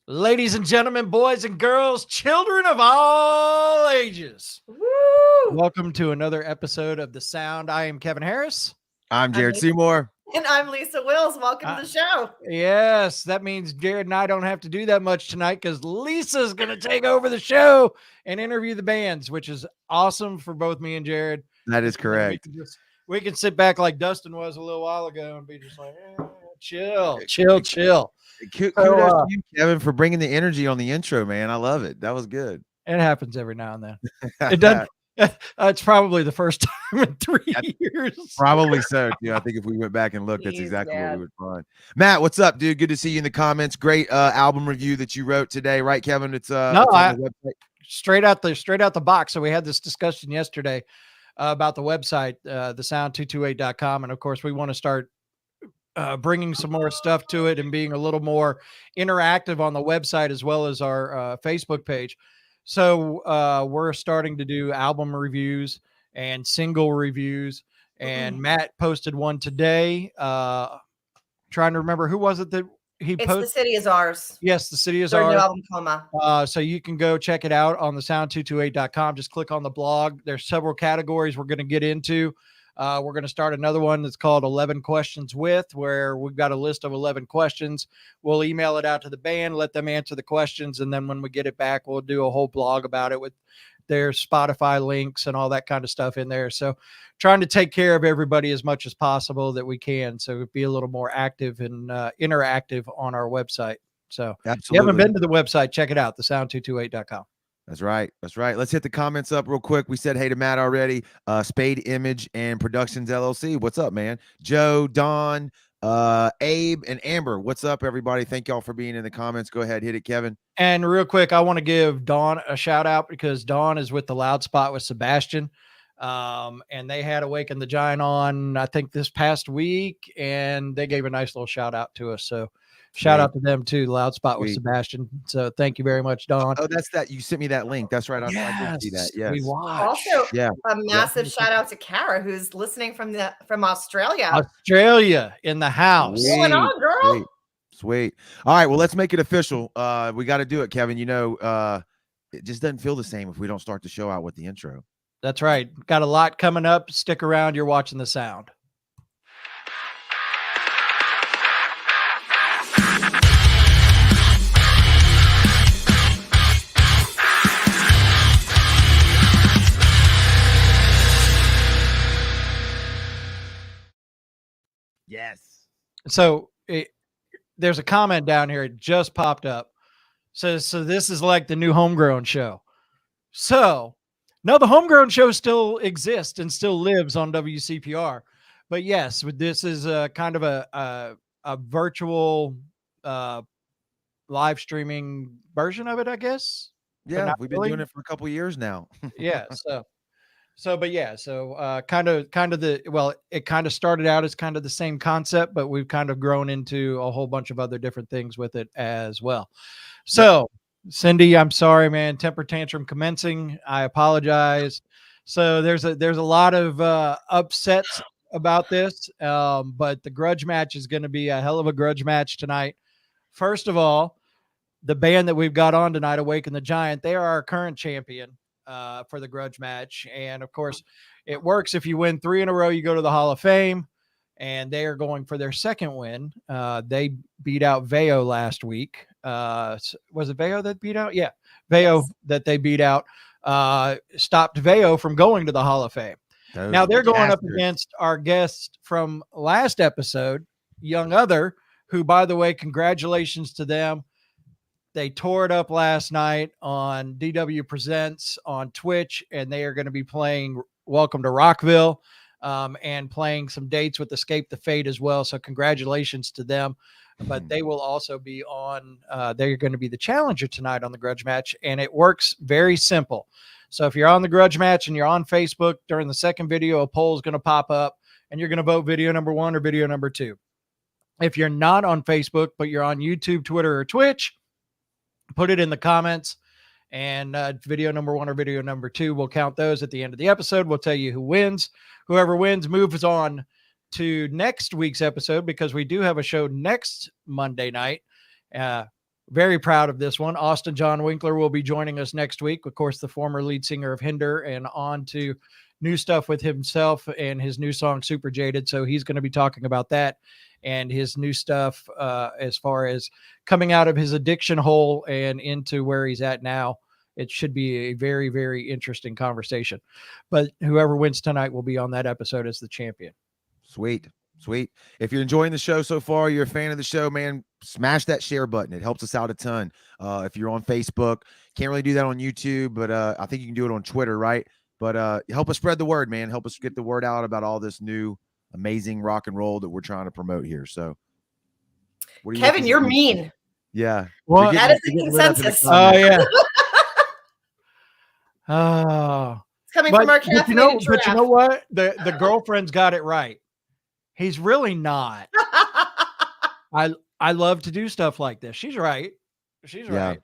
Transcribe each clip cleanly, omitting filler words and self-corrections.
Ladies and gentlemen, boys and girls, children of all ages, Woo! welcome to another episode of The Sound. I am Kevin Harris. I'm Jared I'm Seymour. And I'm Lisa Wills. Welcome to the show. Yes, that means Jared and I don't have to do that much tonight because Lisa's going to take over the show and interview the bands, which is awesome for both me and Jared. That is correct. We can sit back like Dustin was a little while ago and be just like, chill. Kudos to you, Kevin, for bringing the energy on the intro, man. I love it. That was good. It happens every now and then. It doesn't. It's probably the first time in 3 years. Probably so, too. I think if we went back and looked, that's exactly what we would find. Matt, what's up, dude? Good to see you in the comments. Great album review that you wrote today, right, Kevin? It's on the website. Straight out the box. So we had this discussion yesterday about the website, thesound228.com, and of course we want to start bringing some more stuff to it and being a little more interactive on the website as well as our Facebook page. So we're starting to do album reviews and single reviews. And Matt posted one today. Trying to remember, who was it that he posted? The City Is Ours. Yes, The City Is Their Ours. new album, Coma. So you can go check it out on thesound228.com. Just click on the blog. There's several categories we're going to get into. We're going to start another one that's called 11 Questions With, where we've got a list of 11 questions. We'll email it out to the band, let them answer the questions, and then when we get it back, we'll do a whole blog about it with their Spotify links and all that kind of stuff in there. So trying to take care of everybody as much as possible that we can, so be a little more active and interactive on our website. So Absolutely. If you haven't been to the website, check it out, thesound228.com. That's right. That's right. Let's hit the comments up real quick. We said hey to Matt already. Spade Image and Productions LLC. What's up, man? Joe, Don, Abe, and Amber. What's up, everybody? Thank y'all for being in the comments. Go ahead, hit it, Kevin. And real quick, I want to give Dawn a shout out because Dawn is with the Loud Spot with Sebastian. And they had Awaken the Giant on, I think, this past week, and they gave a nice little shout out to us. So shout out to them too, Loud Spot with Sebastian. So thank you very much, Dawn. Oh, that's that. You sent me that link. That's right. I did see that. Yes. We watched. Also, a massive shout out to Kara, who's listening from Australia. Australia in the house. What's going on, girl? Sweet. All right. Well, let's make it official. We got to do it, Kevin. You know, it just doesn't feel the same if we don't start the show out with the intro. That's right. Got a lot coming up. Stick around. You're watching The Sound. Yes. So there's a comment down here. It just popped up. So this is like the new Homegrown show. So no, the Homegrown show still exists and still lives on WCPR. But yes, this is a kind of a virtual live streaming version of it, I guess. Yeah, we've been doing it for a couple of years now. Yeah. So kind of it kind of started out as kind of the same concept, but we've kind of grown into a whole bunch of other different things with it as well. So Cindy, I'm sorry, man. Temper tantrum commencing. I apologize. So there's a lot of upsets about this, but the grudge match is going to be a hell of a grudge match tonight. First of all, the band that we've got on tonight, Awaken the Giant, they are our current champion for the grudge match. And of course, it works if you win 3 in a row, you go to the Hall of Fame. And they are going for their second win. They beat out Veo last week. Was it Veo that beat out? Yeah, Veo that they beat out stopped Veo from going to the Hall of Fame. Now they're going up against our guest from last episode, Young Other, who, by the way, congratulations to them. They tore it up last night on DW Presents on Twitch, and they are going to be playing Welcome to Rockville. And playing some dates with Escape the Fate as well. So congratulations to them. But they will also be on, they're going to be the challenger tonight on the grudge match. And it works very simple. So if you're on the grudge match and you're on Facebook, during the second video, a poll is going to pop up and you're going to vote video number 1 or video number 2. If you're not on Facebook, but you're on YouTube, Twitter, or Twitch, put it in the comments. And video number 1 or video number 2, we'll count those at the end of the episode. We'll tell you who wins. Whoever wins moves on to next week's episode, because we do have a show next Monday night. Very proud of this one. Austin John Winkler will be joining us next week. Of course, the former lead singer of Hinder, and on to new stuff with himself and his new song Super Jaded. So he's going to be talking about that and his new stuff as far as coming out of his addiction hole and into where he's at now. It should be a very, very interesting conversation. But whoever wins tonight will be on that episode as the champion. Sweet. If you're enjoying the show so far, you're a fan of the show, man, smash that share button. It helps us out a ton. If you're on Facebook, can't really do that on YouTube, but I think you can do it on Twitter, right? But help us spread the word, man. Help us get the word out about all this new amazing rock and roll that we're trying to promote here. So, what do you Kevin, you're mean. Yeah. Well, that is the consensus. Oh, yeah. Oh. It's coming from our caffeinated giraffe. But you know what? The girlfriend's got it right. He's really not. I love to do stuff like this. She's right. Right.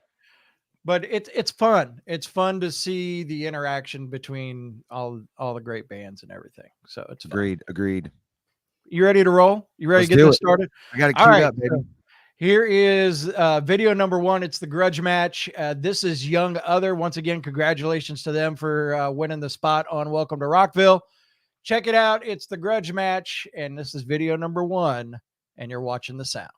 But it's fun. It's fun to see the interaction between all the great bands and everything. So it's fun. Agreed. You ready to roll? You ready to get this started? I got it queued up, baby. So here is video number 1. It's the Grudge Match. This is Young Other. Once again, congratulations to them for winning the spot on Welcome to Rockville. Check it out. It's the Grudge Match, and this is video number 1, and you're watching the sound.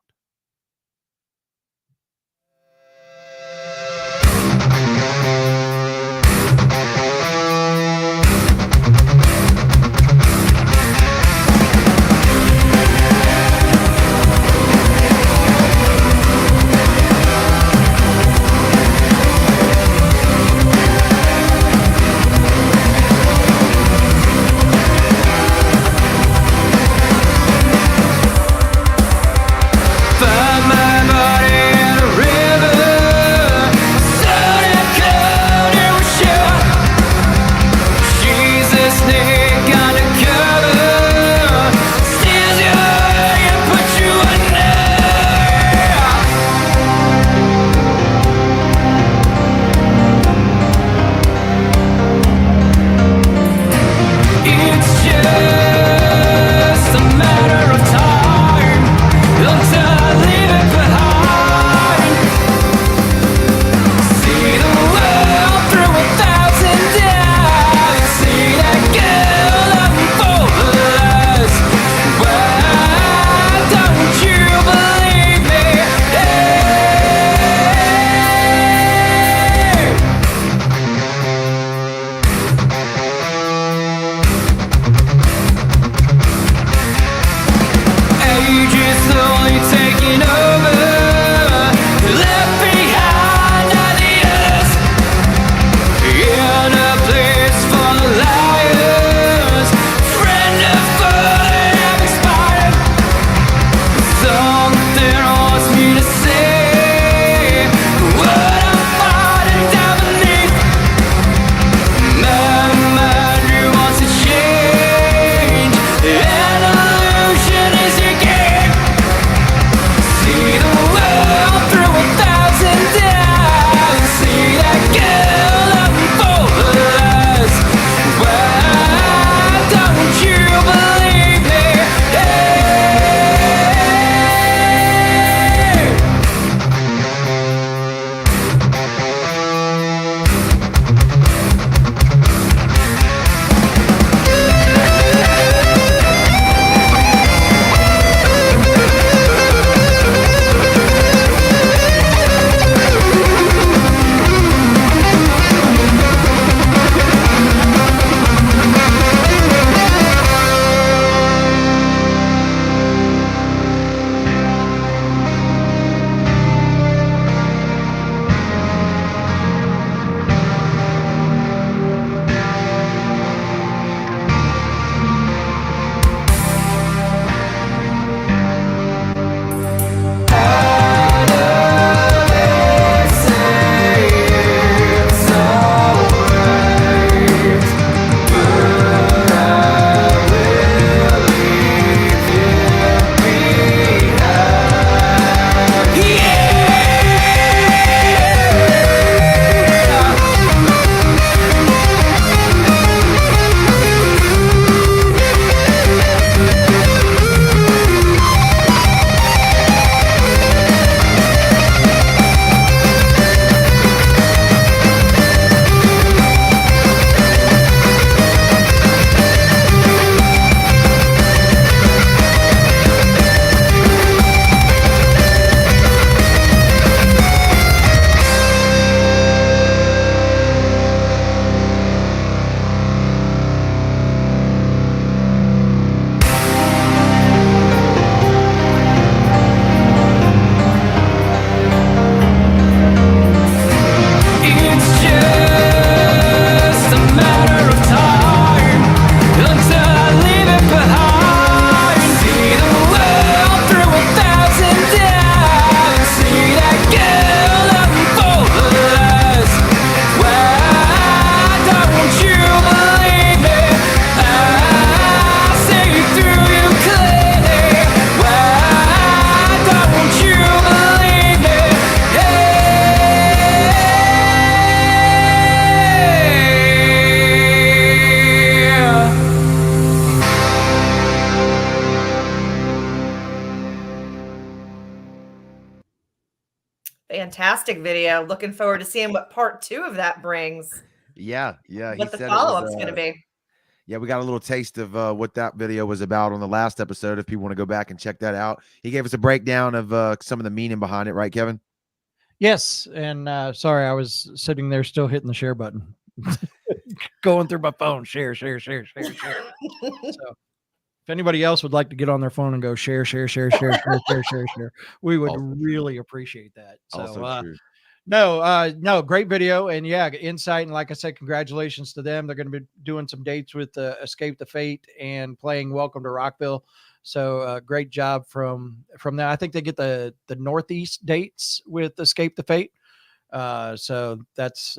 Fantastic video. Looking forward to seeing what part 2 of that brings. Yeah. What the follow-up's going to be. Yeah, we got a little taste of what that video was about on the last episode. If people want to go back and check that out, he gave us a breakdown of some of the meaning behind it, right, Kevin? Yes, and sorry, I was sitting there still hitting the share button, going through my phone. Share. So, if anybody else would like to get on their phone and go share, we would really appreciate that. So, no, great video, and yeah, insight, and like I said, congratulations to them. They're going to be doing some dates with Escape the Fate and playing Welcome to Rockville. So great job from that. I think they get the Northeast dates with Escape the Fate. So that's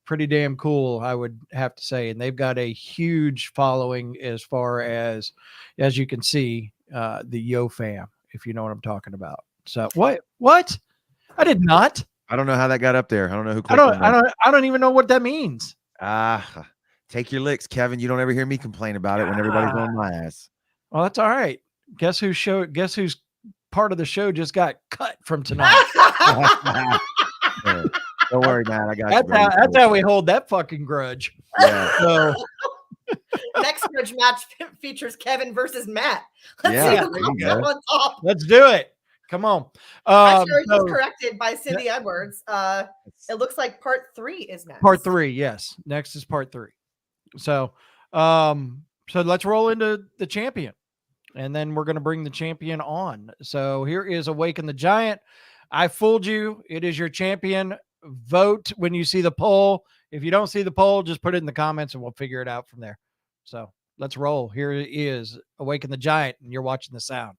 pretty damn cool, I would have to say. And they've got a huge following as far as you can see, the Yo fam, if you know what I'm talking about. So what? I did not. I don't know how that got up there. I don't know who. I don't even know what that means. Take your licks, Kevin. You don't ever hear me complain about it when everybody's on my ass. Well, that's all right. Guess whose part of the show just got cut from tonight? Don't worry, man. I got you. That's how we hold that fucking grudge. Yeah. So next Grudge Match features Kevin versus Matt. Let's see who comes out on top. Let's do it. Come on. Actually, I was corrected by Cindy Edwards. It looks like part 3 is next. Part 3, yes. Next is part 3. So let's roll into the champion, and then we're going to bring the champion on. So here is Awaken the Giant. I fooled you. It is your champion. Vote when you see the poll. If you don't see the poll, just put it in the comments and we'll figure it out from there. So let's roll. Here is Awaken the Giant, and you're watching The Sound.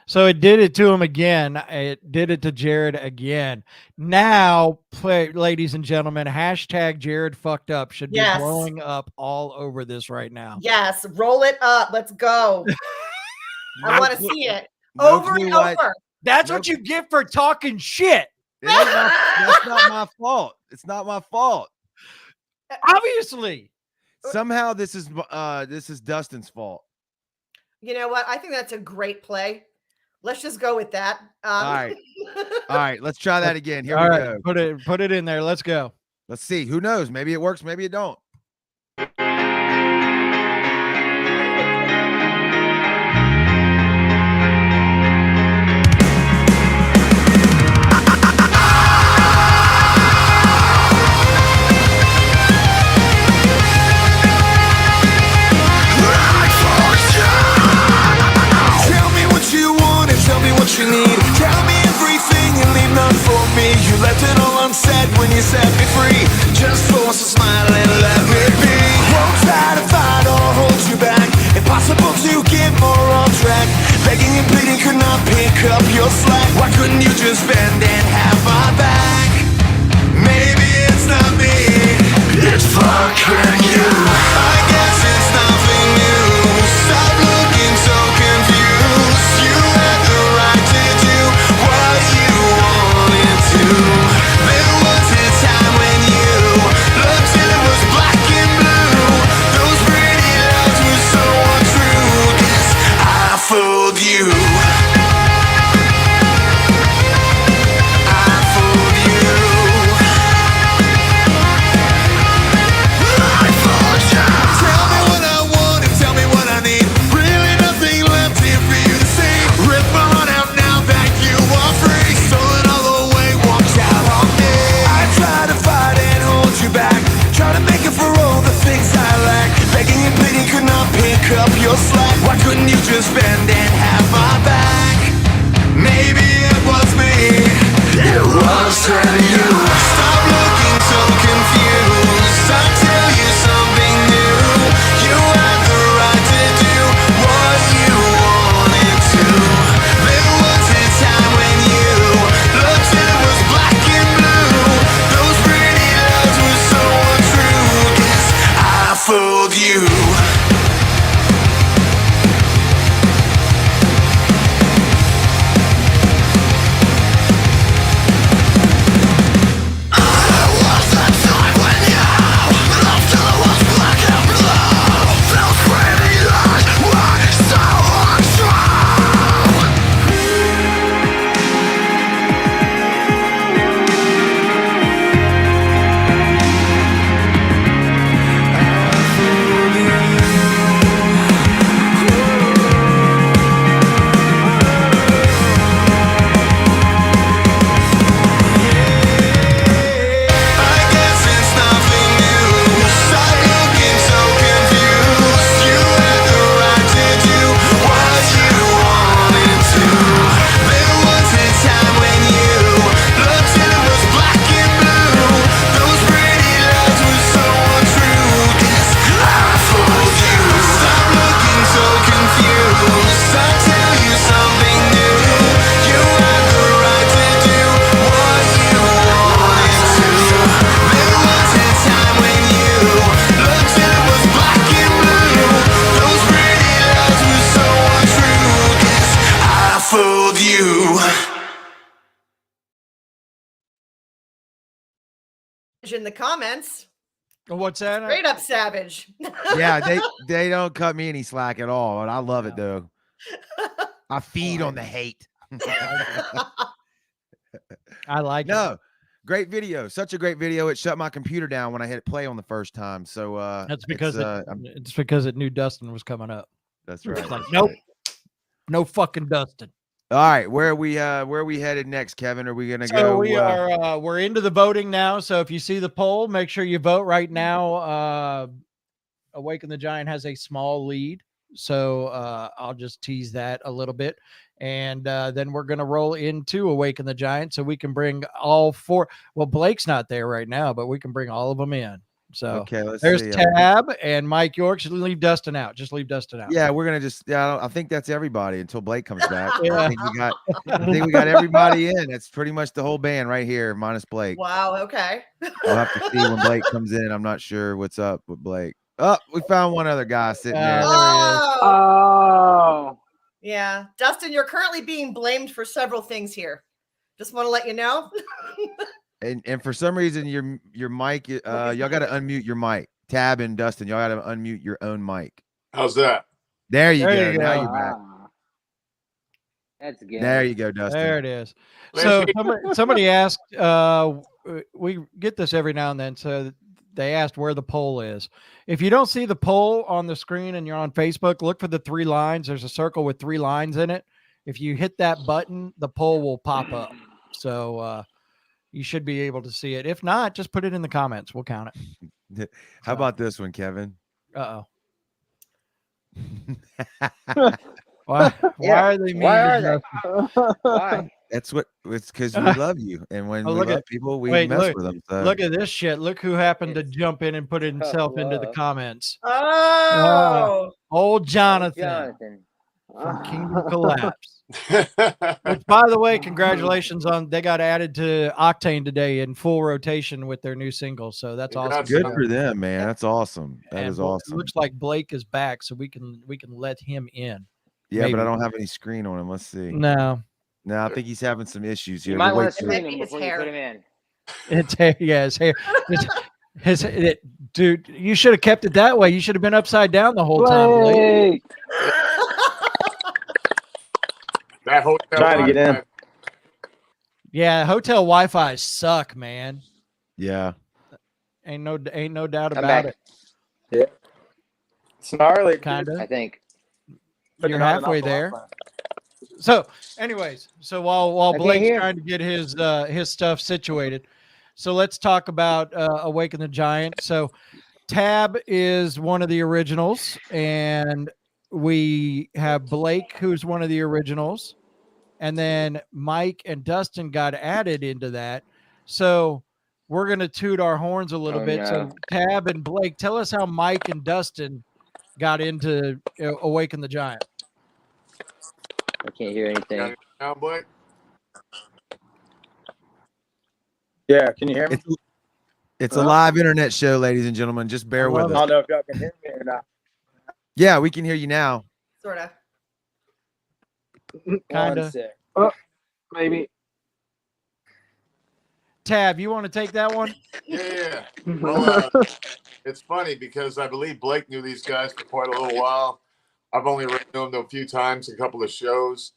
So it did it to him again. It did it to Jared again. Now, ladies and gentlemen, hashtag Jared fucked up should be blowing up all over this right now. Yes, roll it up. Let's go. I want to see it over and over. That's what you get for talking shit. That's not my fault. It's not my fault. Obviously. Somehow this is Dustin's fault. You know what? I think that's a great play. Let's just go with that. All right. Let's try that again. Here we go. Put it in there. Let's go. Let's see. Who knows? Maybe it works. Maybe it don't. You need. Tell me everything and leave none for me. You left it all unsaid when you set me free. Just force a smile and let me be. Won't try to fight or hold you back. Impossible to get more on track. Begging and pleading could not pick up your slack. Why couldn't you just bend and have my back? Maybe it's not me, it's fucking you. I guess it's nothing new. Stop looking so confused. You had the right to do what you wanted to. There was a time when you looked till it was black and blue. Those pretty lies were so untrue. 'Cause I fooled you. Up your slack. Why couldn't you just bend and have my back? Maybe it was me. It was you. Stop looking so confused. I'll tell you something new. You had the right to do what you wanted to. There was a time when you looked and it was black and blue. in the comments. What's that? Straight up savage. Yeah, they don't cut me any slack at all, and I love it though. I feed on the hate. I like it. No, great video. Such a great video. It shut my computer down when I hit play on the first time. So That's because it's, it's because it knew Dustin was coming up. that's It's right. like, that's nope, right. no fucking Dustin. All right, where are we headed next, Kevin? Are we gonna So go? we're into the voting now. So if you see the poll, make sure you vote right now. Awaken the Giant has a small lead. So I'll just tease that a little bit. And then we're going to roll into Awaken the Giant so we can bring all four. Well, Blake's not there right now, but we can bring all of them in. So Okay, let's there's see. Tab and Mike York. Should leave Dustin out. Just leave Dustin out. Yeah, we're gonna just. Yeah, I think that's everybody until Blake comes back. Yeah. I think we got everybody in. That's pretty much the whole band right here, minus Blake. Wow. Okay. I'll have to see when Blake comes in. I'm not sure what's up with Blake. Oh, we found one other guy sitting there. There he is. Oh, Yeah. Dustin, you're currently being blamed for several things here. Just want to let you know. And for some reason your mic, y'all got to unmute your mic. Tab and Dustin, y'all got to unmute your own mic. How's that? There you There go. you Now go. you're back. wow. That's good. There you go, Dustin. There it is. Let's So see. somebody asked, we get this every now and then. So they asked where the poll is. If you don't see the poll on the screen and you're on Facebook, look for the 3 lines. There's a circle with 3 lines in it. If you hit that button, the poll will pop up. So you should be able to see it. If not, just put it in the comments. We'll count it. How about this one, Kevin? Uh-oh. Why are they mean? Why are to they? Dustin? Why? It's because we love you, and when Oh, we look love at- people, we wait, mess look- with them. So. Look at this shit. Look who happened to It's jump in and put himself into the love. comments. Oh. Old Jonathan Jonathan. from Kingdom Collapse. Which, by the way, congratulations on they got added to Octane today in full rotation with their new single. So that's awesome. Congrats. Good for them, man. That's awesome. That is And awesome. It looks like Blake is back, so we can let him in. Yeah, but I maybe. don't have any screen on him. Let's see. No, No, I think he's having some issues You here. might We'll want wait to for- screen Maybe him his before you hair. put him in. it's hair. Yeah, his hair. Dude, you should have kept it that way. You should have been upside down the whole time, Blake. Blake. That hotel Trying to get in. Yeah, hotel Wi-Fi suck, man. Yeah. Ain't no doubt I'm about back. it. It's gnarly. Kinda. I think. You're halfway there. So, anyways, so while I can't Blake's hear. trying to get his stuff situated, so let's talk about Awaken the Giant. So, Tab is one of the originals, and we have Blake, who's one of the originals, and then Mike and Dustin got added into that. So, we're gonna toot our horns a little Oh, bit. So, no. Tab and Blake, tell us how Mike and Dustin got into Awaken the Giant. I can't hear anything. Now, Blake. Yeah, can you hear me? It's a live internet show, ladies and gentlemen. Just bear with I us. don't know if y'all can hear me or not. Yeah, we can hear you now. Sort of. Kinda. One sec. Maybe. Tab, you want to take that one? Yeah. Well, it's funny because I believe Blake knew these guys for quite a little while. I've only run into them a few times, a couple of shows.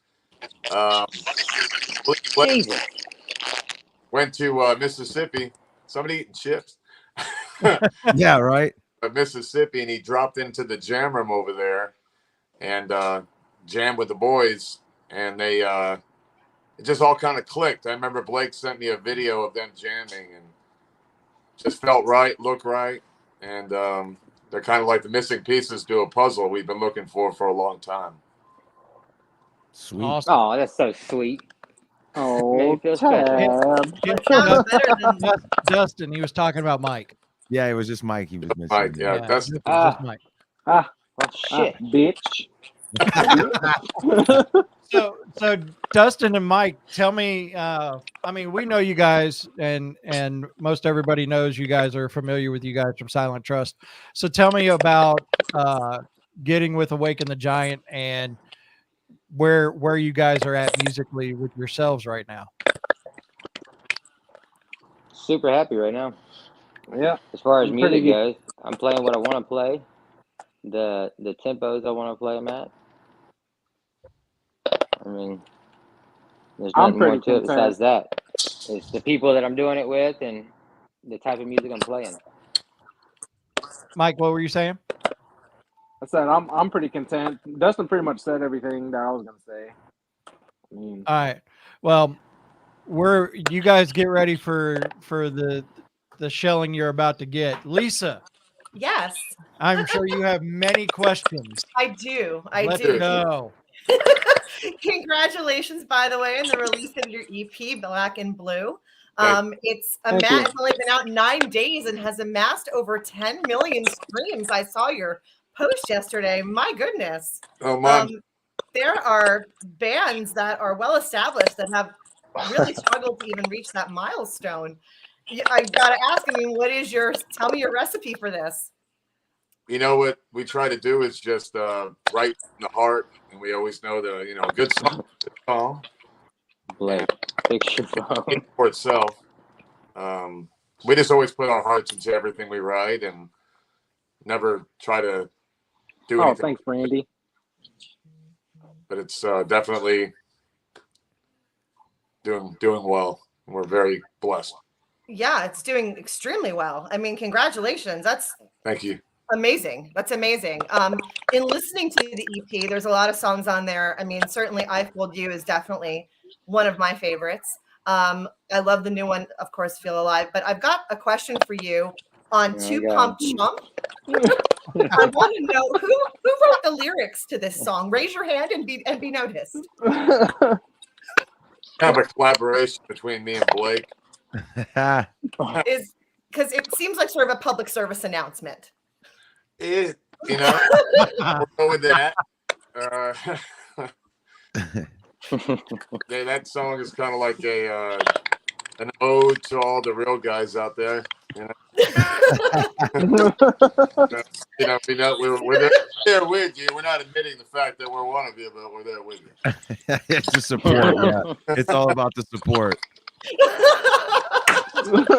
Blake Jesus. went to Mississippi. Somebody eating chips. Yeah, right. Mississippi, and he dropped into the jam room over there and jammed with the boys, and they it just all kind of clicked. I remember Blake sent me a video of them jamming, and just felt right, looked right, and they're kind of like the missing pieces to a puzzle we've been looking for a long time. Sweet. Awesome. Oh, that's so sweet. Oh, Made me feel special. Tab. It sounds better than Dustin, he was talking about Mike. Yeah, it was just Mike he was missing. Mike, yeah, that's it was just Mike. Oh, shit. Bitch. So Dustin and Mike, tell me. I mean, we know you guys, and most everybody knows you guys are familiar with you guys from Silent Trust. So tell me about getting with Awaken the Giant and where you guys are at musically with yourselves right now. Super happy right now. Yeah. As far as I'm pretty music good. goes, I'm playing what I want to play. The tempos I want to play them at. I mean, there's I'm nothing more pretty to it content. besides that. It's the people that I'm doing it with and the type of music I'm playing. Mike, what were you saying? I said I'm pretty content. Dustin pretty much said everything that I was gonna say. I mean, All right. Well, you guys get ready for the shelling you're about to get. Lisa, Yes, I'm sure you have many questions. I do. I Let's do. go. Congratulations, by the way, on the release of your EP, Black and Blue. It's Thank you. it's only been out 9 days and has amassed over 10 million streams. I saw your post yesterday. My goodness. Oh, Mom. There are bands that are well established that have really struggled to even reach that milestone. I gotta ask, I mean, tell me your recipe for this? You know what we try to do is just right in the heart, and we always know that a good song Blake, fix your phone. for itself. We just always put our hearts into everything we write, and never try to do oh, anything. thanks, Brandy. But it's definitely doing well. We're very blessed. Yeah, it's doing extremely well. I mean, congratulations. That's Thank you. amazing. That's amazing. In listening to the EP, there's a lot of songs on there. I mean, certainly I Fooled You is definitely one of my favorites. I love the new one, of course, Feel Alive. But I've got a question for you on Oh, Two God. Pump Chump. I want to know who wrote the lyrics to this song. Raise your hand and be noticed. Kind of a collaboration between me and Blake. Is because it seems like sort of a public service announcement. We'll go with that. That song is kind of like an ode to all the real guys out there. We're there with you. We're not admitting the fact that we're one of you, but we're there with you. It's the support. Yeah, it's all about the support. What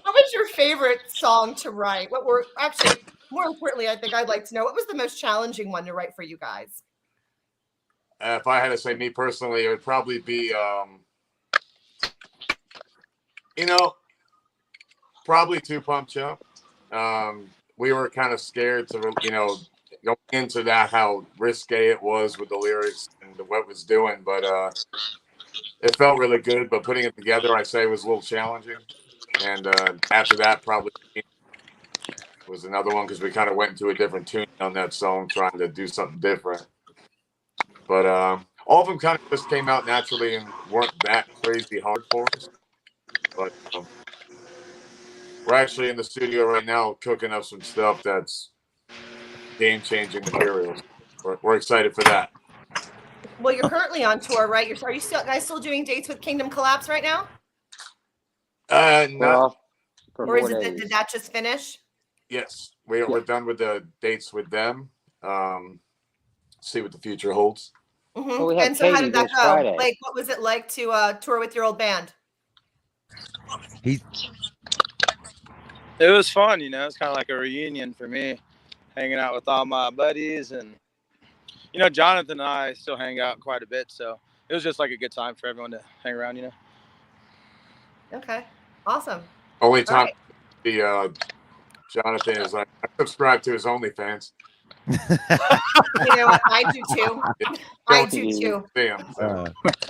was your favorite song to write? What were actually, more importantly, I think I'd like to know, what was the most challenging one to write for you guys? If I had to say me personally, it would probably be, probably Two Pump Chump. We were kind of scared to, go into that, how risque it was with the lyrics and what it was doing, but it felt really good. But putting it together, I say, was a little challenging. And after that, probably was another one, because we kind of went into a different tune on that song, trying to do something different. But all of them kind of just came out naturally and weren't that crazy hard for us. But we're actually in the studio right now cooking up some stuff that's game-changing materials. We're excited for that. Well, you're currently on tour, right? Are you still doing dates with Kingdom Collapse right now? No. Or is it did that just finish? Yes, we're done with the dates with them. See what the future holds. Mm-hmm. Well, we have and so how Katie did that this go? Friday. Like, what was it like to tour with your old band? It was fun, it's kind of like a reunion for me, hanging out with all my buddies, and Jonathan and I still hang out quite a bit, so it was just like a good time for everyone to hang around. Okay, awesome. Only time Jonathan is like, I subscribe to his OnlyFans. You know what? I do too. I do too.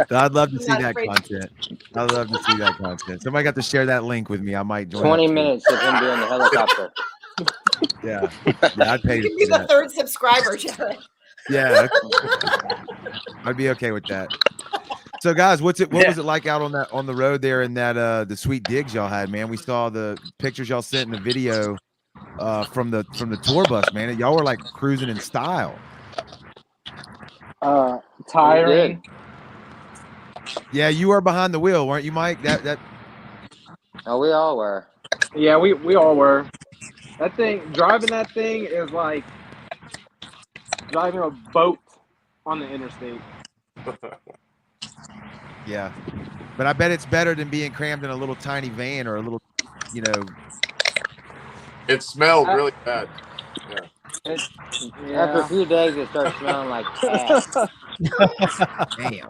I'd love to see that content. I'd love to see that content. Somebody got to share that link with me. I might join. 20 minutes of him doing the helicopter. Yeah, I'd pay. You can be the third subscriber, Jared. Yeah, I'd be okay with that. So, guys, what was it like out on the road there in that the sweet digs y'all had, man? We saw the pictures y'all sent in the video from the tour bus, man. Y'all were like cruising in style. Tiring. Yeah, you were behind the wheel, weren't you, Mike? That. Oh, we all were. Yeah, we all were. Driving that thing is like driving a boat on the interstate. Yeah, but I bet it's better than being crammed in a little tiny van or a little you know, It smelled really bad. Yeah. After a few days, it starts smelling like ass. damn.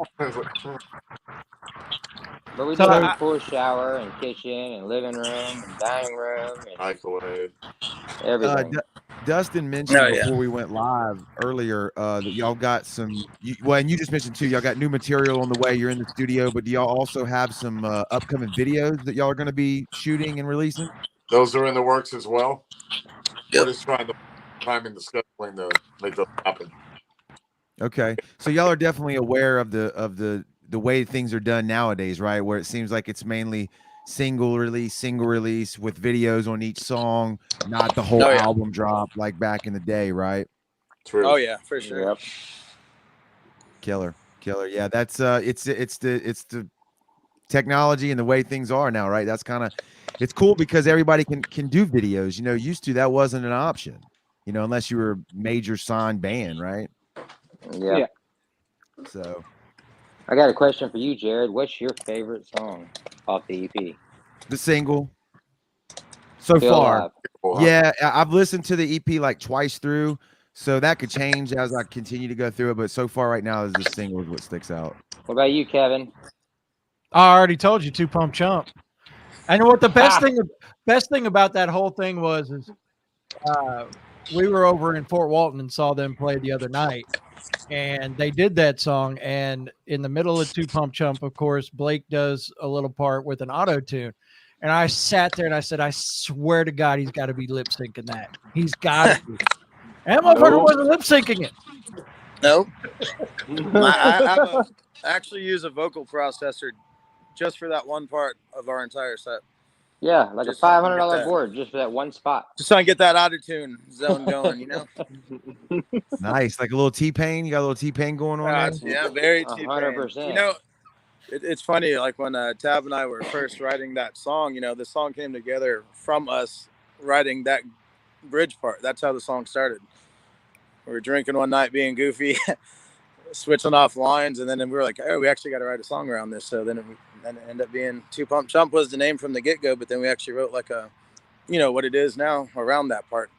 But we So did have a I- full shower and kitchen and living room and dining room and Microwave. everything. Dustin mentioned Oh, yeah. before we went live earlier that y'all got some. Well, and you just mentioned too, y'all got new material on the way. You're in the studio, but do y'all also have some upcoming videos that y'all are going to be shooting and releasing? Those are in the works as well. Yep. We're just trying to time and the scheduling to make those happen. Okay, so y'all are definitely aware of the way things are done nowadays, right? Where it seems like it's mainly single release with videos on each song, not the whole Oh, yeah. album drop like back in the day, right? True. Oh yeah, for sure. Yep. Killer. Yeah, that's it's the technology and the way things are now, right? That's kind of it's cool because everybody can do videos. You know, used to that wasn't an option. You know, unless you were a major signed band, right? Yeah. Yeah. So I got a question for you, Jared. What's your favorite song off the EP? the single so Feel far. Alive. Cool, huh? Yeah, I've listened to the EP like twice through, so that could change as I continue to go through it. But so far, right now, is the single is what sticks out. What about you, Kevin? I already told you, Two Pump Chump. I know what the best thing about that whole thing was is we were over in Fort Walton and saw them play the other night, and they did that song. And in the middle of Two Pump Chump, of course, Blake does a little part with an auto tune. And I sat there and I said, I swear to God, he's got to be lip syncing that. He's got to be. And that motherfucker wasn't lip syncing it. Nope. I actually use a vocal processor just for that one part of our entire set. Yeah, like Just a so I can $500 get that. board just for that one spot. Just trying to get that auto-tune zone going, you know? Nice, like a little T-Pain. You got a little T-Pain going on there. Yeah, very T-Pain. 100%. You know, it's funny, like when Tab and I were first writing that song, you know, the song came together from us writing that bridge part. That's how the song started. We were drinking one night, being goofy, switching off lines, and then we were like, oh, we actually got to write a song around this. So then it ended up being Two Pump Chump was the name from the get-go, but then we actually wrote like a, you know, what it is now around that part.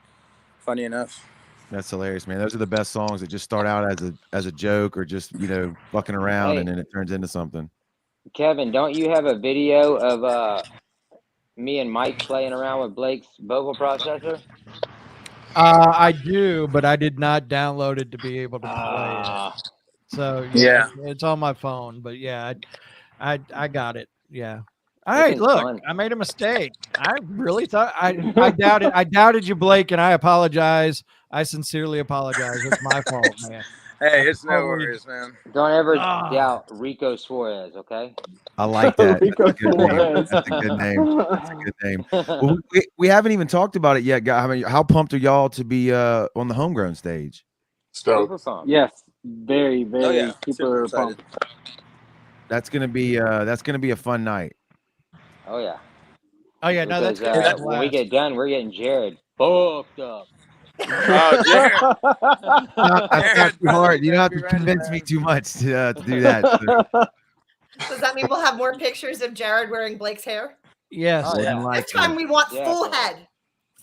Funny enough. That's hilarious, man. Those are the best songs that just start out as a joke or just, you know, fucking around, Hey. and then it turns into something. Kevin, don't you have a video of me and Mike playing around with Blake's vocal processor? I do, but I did not download it to be able to play it. So yeah, it's on my phone. But yeah, I got it. Yeah. All That right, thing's look, fun. I made a mistake. I really thought I doubted you, Blake, and I apologize. I sincerely apologize. It's my fault, man. Hey, it's no Totally- worries, man. Don't ever Ah. doubt Rico Suarez, okay? I like that. Rico That's a good name. Suarez. That's a good name. That's a good name. Well, we haven't even talked about it yet, guys. I mean, how pumped are y'all to be on the homegrown stage? Stoked. Super fun. Yes, very, very Oh, yeah. super excited. pumped. That's gonna be a fun night. Oh, yeah. Oh yeah, no, that's Because gonna be a when we blast. get done, we're getting Jared fucked up. Oh, Jared. That's not too hard. You don't have to convince me too much to do that. So, Does that mean we'll have more pictures of Jared wearing Blake's hair? Yes. Oh, more yeah. than This likely. time we want Yeah, full so- head.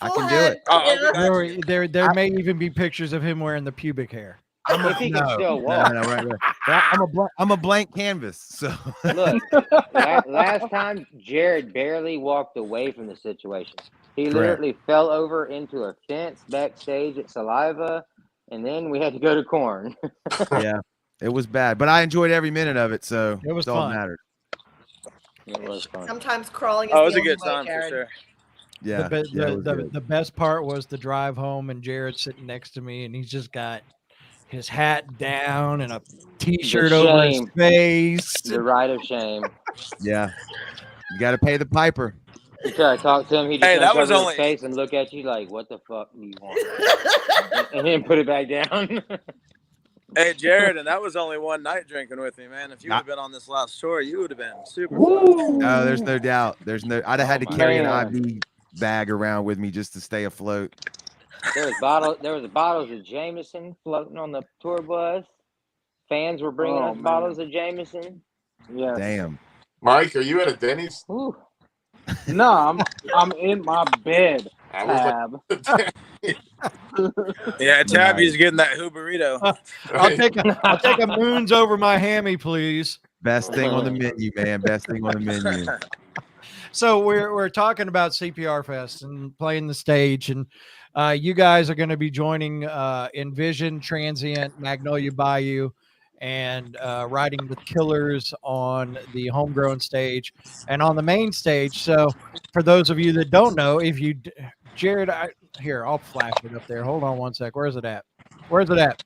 I Full can do head. it. Oh, we hair. got There may even be pictures of him wearing the pubic hair. If he can still walk. No, right. But I'm a blank canvas. So Look, last time Jared barely walked away from the situation. He Correct. literally fell over into a fence backstage at Saliva, and then we had to go to Corn. yeah, it was bad, but I enjoyed every minute of it. So It was that's all that fun. mattered. It was fun. Sometimes crawling is Oh, it was the a good only way, time for Jared. sure. Yeah, The, yeah, it was good. the best part was the drive home and Jared sitting next to me, and he's just got his hat down and a t-shirt over his shame. face. The ride of shame. Yeah, you got to pay the piper. You try to talk to him, he just Hey, that was uncovered only- his face and look at you like, "What the fuck do you want?" and then put it back down. Hey, Jared, and that was only one night drinking with me, man. If you would Not- have been on this last tour, you would have been super fun. No, there's no doubt. I'd have had to Oh, carry man. an IV bag around with me just to stay afloat. There was bottles of Jameson floating on the tour bus. Fans were bringing Oh, us man. bottles of Jameson. Yes. Damn. Mike, are you at a Denny's? Ooh. No, I'm I'm in my bed. I was Tab. Yeah, Tabby's Nice. getting that burrito. I'll take a moons over my hammy, please. Best thing on the menu, man. Best thing on the menu. So we're talking about CPR Fest and playing the stage, and you guys are going to be joining Envision, Transient, Magnolia Bayou, and riding with Killers on the homegrown stage and on the main stage. So for those of you that don't know, if you, Jared, here, I'll flash it up there. Hold on one sec. Where's it at? Where's it at?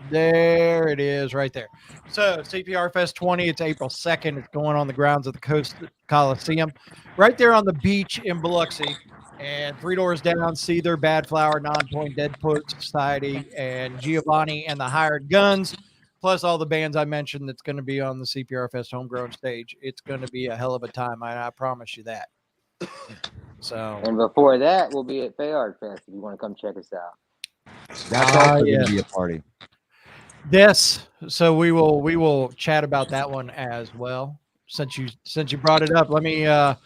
There it is, right there. So CPR Fest 20, it's April 2nd. It's going on the grounds of the Coast Coliseum, right there on the beach in Biloxi. And 3 doors down, Seether, Bad Flower, Non-Point, Dead Poet Society, and Giovanni and the Hired Guns, plus all the bands I mentioned that's going to be on the CPR Fest homegrown stage. It's going to be a hell of a time. I promise you that. So, And before that, we'll be at Fayard Fest if you want to come check us out. That's also yeah. going to be a party. Yes. So we will chat about that one as well. Since you brought it up, let me well,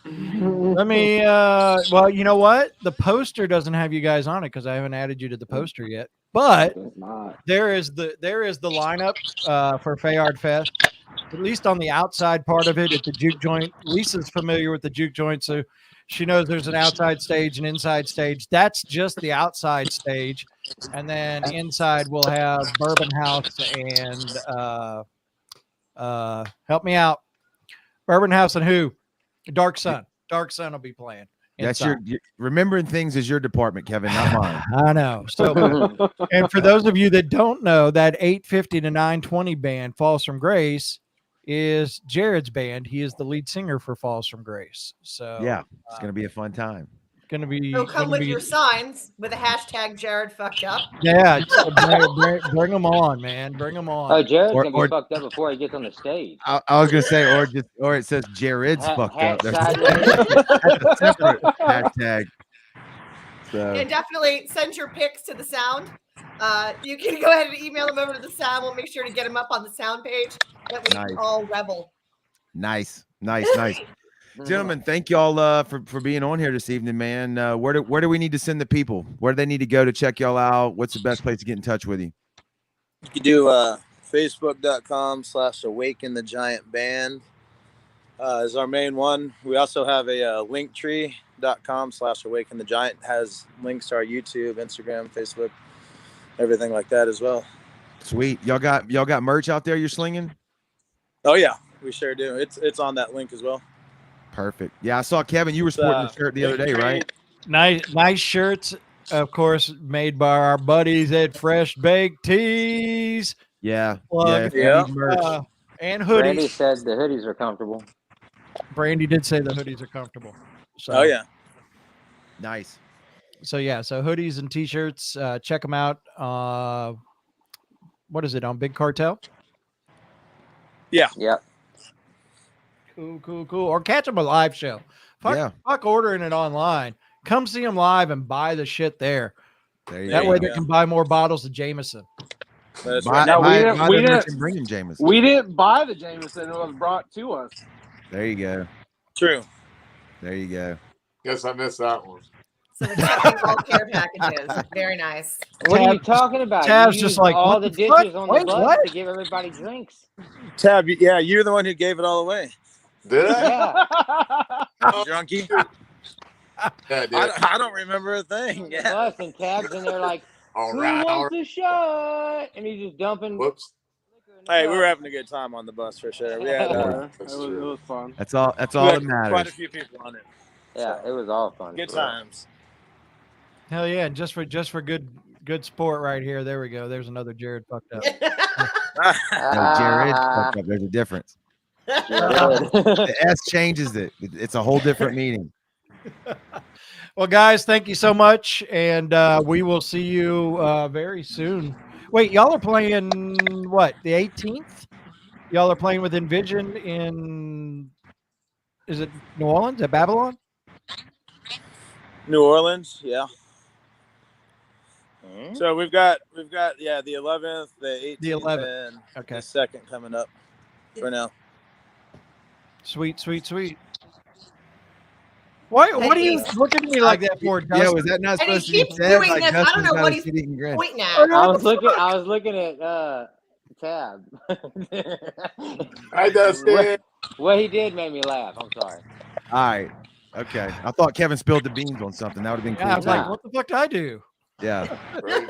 you know what? The poster doesn't have you guys on it because I haven't added you to the poster yet. But there is the lineup for Fayard Fest, at least on the outside part of it at the juke joint. Lisa's familiar with the juke joint, so she knows there's an outside stage and inside stage. That's just the outside stage. And then inside we'll have Bourbon House and help me out. Bourbon House and who? Dark Sun. Dark Sun will be playing. That's inside. your remembering things is your department, Kevin, not mine. I know. So, and for those of you that don't know, that 850 to 920 band, Falls from Grace, is Jared's band. He is the lead singer for Falls from Grace. So Yeah, it's gonna be a fun time. Gonna be. So come gonna with be, your signs with a hashtag Jared fucked up. Yeah, bring them on, man. Bring them on. Oh, Jared's Or- gonna or- be fucked up before he gets on the stage. I was gonna say, or it says Jared's fucked up. That's sideways. a separate hashtag. So And definitely send your pics to the sound. You can go ahead and email them over to the sound. We'll make sure to get them up on the sound page that we Nice. can all revel. nice. Gentlemen, thank y'all for being on here this evening, man. Where do we need to send the people? Where do they need to go to check y'all out? What's the best place to get in touch with you? You can do facebook.com/Awaken the Giant Band is our main one. We also have a linktree.com/Awaken the Giant has links to our YouTube, Instagram, Facebook, everything like that as well. Sweet. Y'all got merch out there you're slinging? Oh yeah, we sure do. It's on that link as well. Perfect. Yeah, I saw Kevin. You were sporting the shirt the other day, right? Nice shirts, of course, made by our buddies at Fresh Baked Tees. Yeah. Plug. If you Yeah. need merch. And Brandy hoodies. said the hoodies are comfortable. Brandy did say the hoodies are comfortable. So, Oh yeah. Nice. So yeah, so hoodies and t-shirts. Check them out. What is it on Big Cartel? Yeah. Yep. Cool. Or catch them a live show. Fuck ordering it online. Come see them live and buy the shit there. There you That go. way they can buy more bottles of Jameson. That's Buy, right. No, buy, we didn't- buy we the merch didn't- and bring him Jameson. We didn't buy the Jameson. It was brought to us. There you go. True. There you go. Guess I missed that one. So we're talking all care packages. Very nice. What are you talking about? Tab's You just used like, all what the the fuck? dishes on the Wait, bus what? to give everybody drinks. Tab, yeah, you're the one who gave it all away. Did I? Yeah. Drunkie. Yeah, I did. I don't remember a thing. The Yeah. bus and Tab's in there like, All who right. All wants right. a shot? And he's just dumping. Whoops. liquor in the Hey, we cup. were having a good time on the bus for sure. We had Yeah, That's it true. was fun. That's all we that had matters. quite a few people on it. Yeah, it was all fun. Good for real. times. Hell yeah, and just for good sport right here. There we go. There's another Jared fucked up. No, Jared, fucked up. There's a difference. The S changes it. It's a whole different meaning. Well, guys, thank you so much, and we will see you very soon. Wait, y'all are playing what? The 18th? Y'all are playing with Envision in? Is it New Orleans? At Babylon? New Orleans, yeah. Hmm? So we've got the 11th, the 18th, The 11th. and Okay. the 2nd coming up for now. Sweet. What And are you he's- looking at me like that for, Yeah, Dustin? was that not And he supposed to be keeps said? doing Like this. I don't Justin's know got what a he's shit-eating grin. pointing at. I was looking at Tab. Hi, Dustin. What he did made me laugh. I'm sorry. All right. Okay. I thought Kevin spilled the beans on something. That would have been cool. Yeah, I was like, Nah. what the fuck did I do? Yeah. Crazy.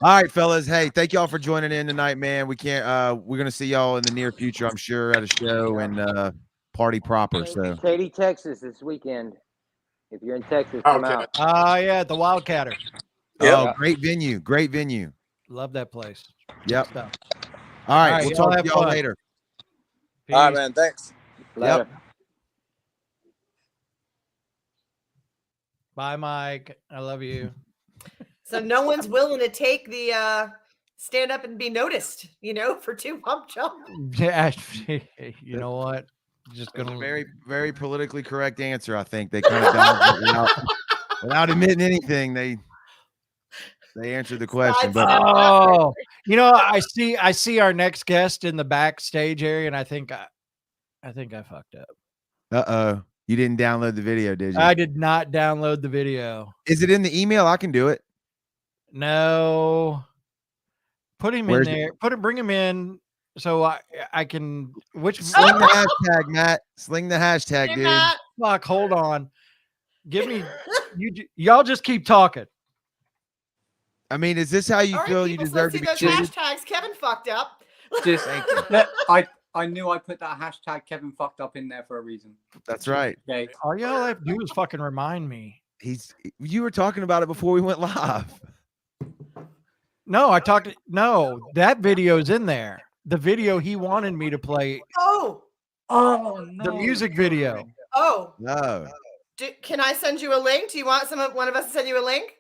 All right, fellas. Hey, thank y'all for joining in tonight, man. We're gonna see y'all in the near future, I'm sure, at a show and party proper. So Katy, Texas this weekend. If you're in Texas, come Okay. out. Yeah, the Wildcatter. oh, Yep. great venue. Great venue. Love that place. Yep. Good stuff. All right, right, we'll y'all talk to have y'all fun. later. All right, Peace. man. Thanks. Later. Bye, Mike. I love you. So no one's willing to take the stand up and be noticed, for 2 pump jump. Yeah, you know what? Just That's a gonna very, very politically correct answer. I think they kind of dodged it without admitting anything. They answered the question, but Oh, I see our next guest in the backstage area, and I think I fucked up. you didn't download the video, did you? I did not download the video. Is it in the email? I can do it. No. Put him Where's in there. Bring him in so I can. Which Sling the hashtag, Matt. Sling the hashtag, Hey, dude. Matt. fuck? Hold on. Give me. Y'all just keep talking. I mean, is this how you All right, feel you people, so deserve let's to see be those treated? hashtags. Kevin fucked up. Just I knew I put that hashtag Kevin fucked up in there for a reason. That's right. Okay. All y'all have to do is fucking remind me. You were talking about it before we went live. No, that video's in there. The video he wanted me to play, Oh, Oh no. the music video. No. Can I send you a link? Do you want one of us to send you a link?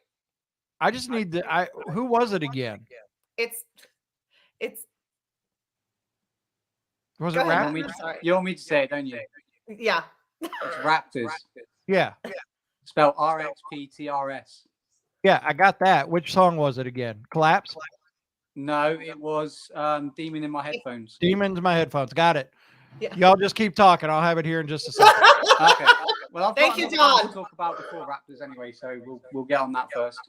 I just need who was it again? It's Was Go it ahead, rap? Matt. want me I'm sorry. You want me to say it, don't you? Yeah. It's Raptors. Yeah. Spelled RXPTRS. Yeah, I got that. Which song was it again? Collapse? No, it was Demon in My Headphones. Demons in my headphones. Got it. Yeah. Y'all just keep talking. I'll have it here in just a second. Okay. Well, I've Thank got you, another one John. to talk about before Raptors anyway, so we'll get on that first.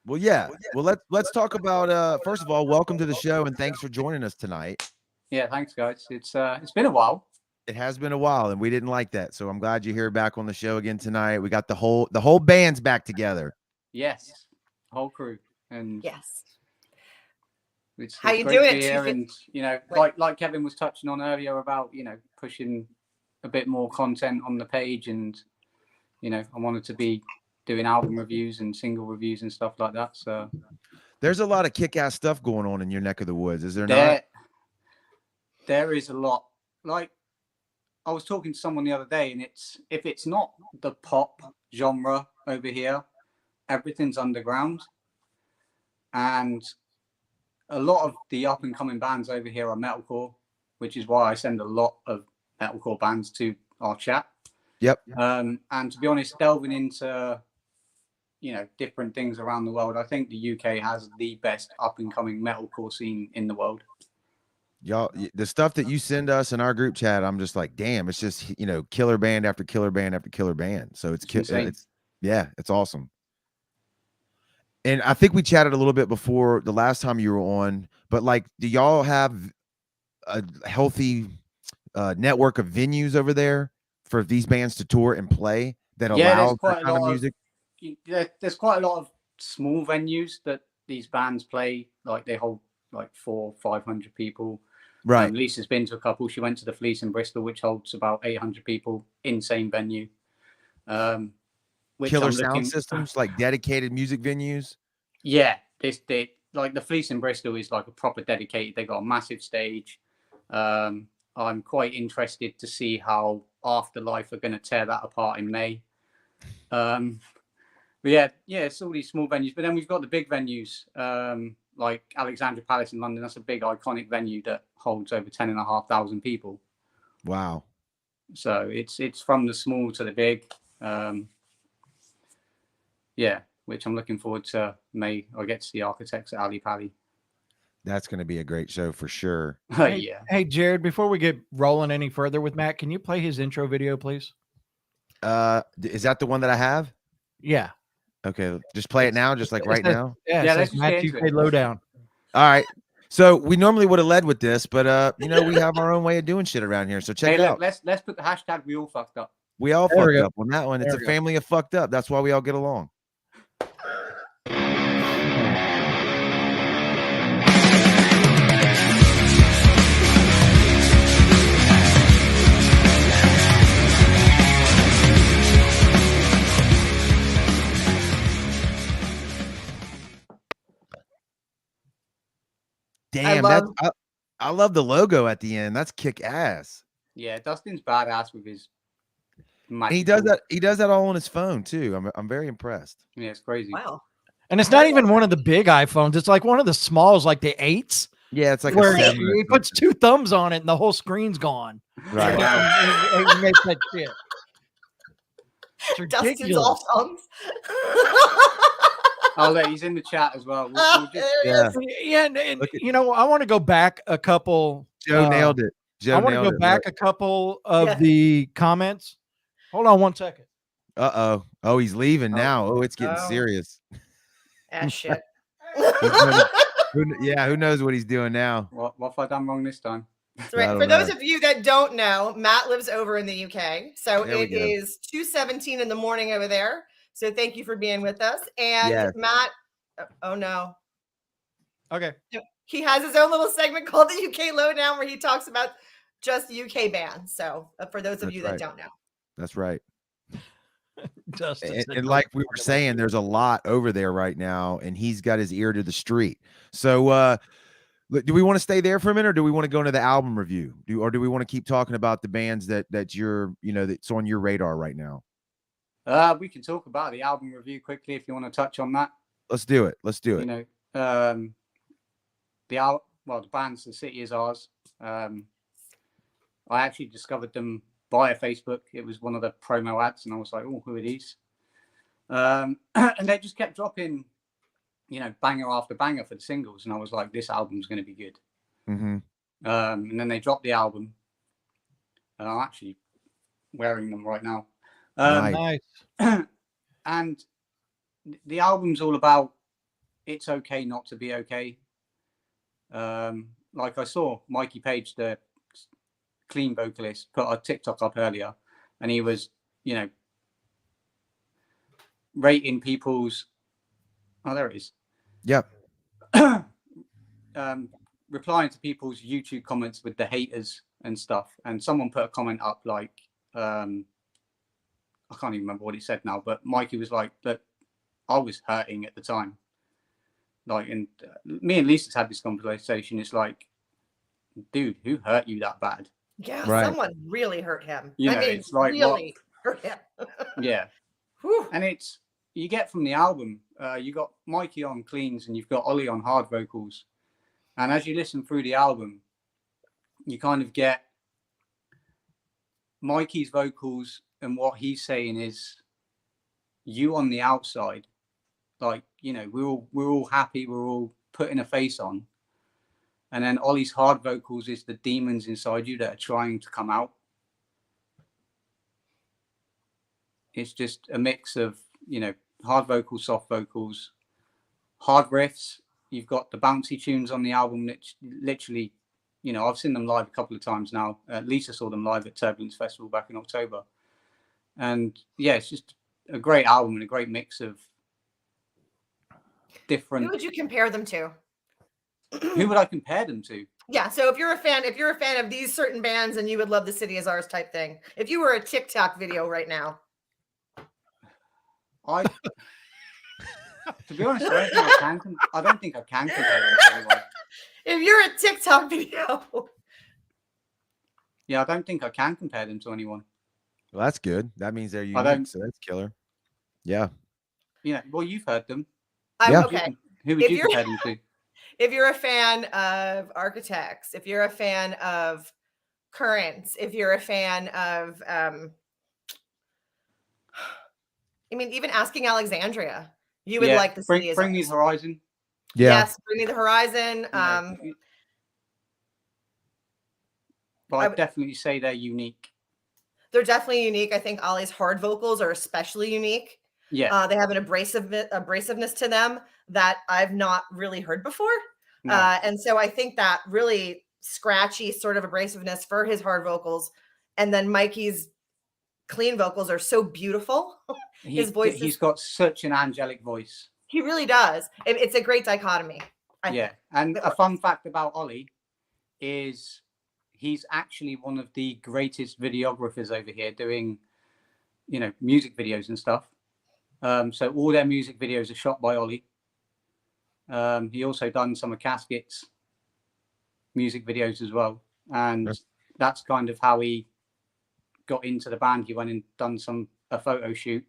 Well, yeah. Well, let's talk about first of all, welcome to the show and thanks for joining us tonight. Yeah, thanks guys. It's been a while. It has been a while and we didn't like that. So I'm glad you're here back on the show again tonight. We got the whole band's back together. Yes, whole crew, and Yes. it's How you great to doing? be here, and like Kevin was touching on earlier about pushing a bit more content on the page, and I wanted to be doing album reviews and single reviews and stuff like that. So There's a lot of kick-ass stuff going on in your neck of the woods, is there not? There is a lot. Like I was talking to someone the other day, and if it's not the pop genre over here, everything's underground, and a lot of the up and coming bands over here are metalcore, which is why I send a lot of metalcore bands to our chat. Yep. And to be honest, delving into different things around the world, I think the UK has the best up and coming metalcore scene in the world. Y'all, the stuff that you send us in our group chat, I'm just like, damn, it's just killer band after killer band after killer band. So it's it's awesome. And I think we chatted a little bit before the last time you were on, but like, do y'all have a healthy network of venues over there for these bands to tour and play that allows that kind of music? There's quite a lot of small venues that these bands play. Like they hold like 400-500 people. Right. Lisa's been to a couple. She went to the Fleece in Bristol, which holds about 800 people. Insane venue. Killer sound systems, like dedicated music venues. Yeah, like the Fleece in Bristol is like a proper dedicated. They got a massive stage. I'm quite interested to see how Afterlife are going to tear that apart in May. But yeah, it's all these small venues. But then we've got the big venues, like Alexandra Palace in London. That's a big iconic venue that holds over 10,500 people. Wow. So it's from the small to the big. Yeah, which I'm looking forward to May. I get to see Architects at Ali Pali. That's going to be a great show for sure. Yeah. Hey, Jared, before we get rolling any further with Matt, can you play his intro video, please? Is that the one that I have? Yeah. Okay, just play it now, just like right now. Yeah, Yeah, it let's says just get Matt into UK it. Lowdown. All right. So we normally would have led with this, but we have our own way of doing shit around here. So check Hey, it look, out. let's put the hashtag we all fucked up. We all There we fucked go. up on that one. It's There a we go. family of fucked up. That's why we all get along. Damn, I love the logo at the end. That's kick ass. Yeah, Dustin's badass with his. And he does that. He does that all on his phone too. I'm very impressed. Yeah, it's crazy. Wow. And it's not even one of the big iPhones. It's like one of the smalls, like the 8s. Yeah, it's like where a 7. he puts 2 thumbs on it and the whole screen's gone. Right. He makes that shit. It's Dustin's ridiculous. all thumbs. Oh, look, he's in the chat as well. Oh, We'll just, there he Yeah. is. Yeah, and you know, I want to go back a couple. Joe nailed it. Joe I want to nailed go it. back a couple of Yeah. the comments. Hold on 1 second. Uh-oh. Oh, he's leaving now. Oh, it's getting Oh. serious. Ah, shit. Who knows what he's doing now? what have I done wrong this time? That's right. I For don't those know. of you that don't know, Matt lives over in the UK. So There we it go. is 2:17 in the morning over there. So thank you for being with us. And Yes. Matt, oh no. Okay. He has his own little segment called the UK Lowdown where he talks about just UK bands. So for those of That's you right. that don't know. That's right. Justin And, said and no. like we were saying, there's a lot over there right now, and he's got his ear to the street. So do we want to stay there for a minute, or do we want to go into the album review? Or do we want to keep talking about the bands that you're, that's on your radar right now? We can talk about the album review quickly if you want to touch on that. Let's do it. Let's do it. You know, the band's The City Is Ours. I actually discovered them via Facebook. It was one of the promo ads, and I was like, "Oh, who are these?" And they just kept dropping, banger after banger for the singles, and I was like, "This album's going to be good." Mm-hmm. And then they dropped the album, and I'm actually wearing them right now. Nice. Nice. And the album's all about it's okay not to be okay. Like I saw Mikey Page, the Clean vocalist, put a TikTok up earlier, and he was, rating people's. Oh, there it is. Yep. Replying to people's YouTube comments with the haters and stuff. And someone put a comment up like, I can't even remember what he said now, but Mikey was like, that I was hurting at the time. Like, and me and Lisa's had this conversation. It's like, dude, who hurt you that bad? Yeah, Right. someone really hurt him. It's like, really hurt him. Yeah. Whew. And it's, you get from the album, you got Mikey on cleans and you've got Ollie on hard vocals. And as you listen through the album, you kind of get Mikey's vocals, and what he's saying is, you on the outside, like, we're all happy, we're all putting a face on. And then Ollie's hard vocals is the demons inside you that are trying to come out. It's just a mix of, hard vocals, soft vocals, hard riffs. You've got the bouncy tunes on the album that literally, I've seen them live a couple of times now. Lisa saw them live at Turbulence Festival back in October. And yeah, it's just a great album and a great mix of different. Who would you compare them to? Who would I compare them to? Yeah, so if you're a fan of these certain bands and you would love The City Is Ours type thing, if you were a TikTok video right now. To be honest, I don't think I can compare them to anyone. If you're a TikTok video. Yeah, I don't think I can compare them to anyone. Well, that's good. That means they're I don't- unique, so that's killer. Yeah. Well, you've heard them. Yeah. Okay. Who would If you you're- compare them to? If you're a fan of Architects, if you're a fan of Currents, if you're a fan of even Asking Alexandria, you would like The City Is Bring Me Ours. the Horizon. Yeah. Yes, Bring Me the Horizon. But I'd definitely say they're unique. They're definitely unique. I think Ollie's hard vocals are especially unique. Yeah. They have an abrasiveness to them that I've not really heard before. No. And so I think that really scratchy sort of abrasiveness for his hard vocals. And then Mikey's clean vocals are so beautiful. His voice He's got such an angelic voice. He really does. It's a great dichotomy. Yeah. And a fun fact about Ollie is he's actually one of the greatest videographers over here doing, music videos and stuff. So all their music videos are shot by Ollie. He also done some of Casket's music videos as well. And that's kind of how he got into the band. He went and done a photo shoot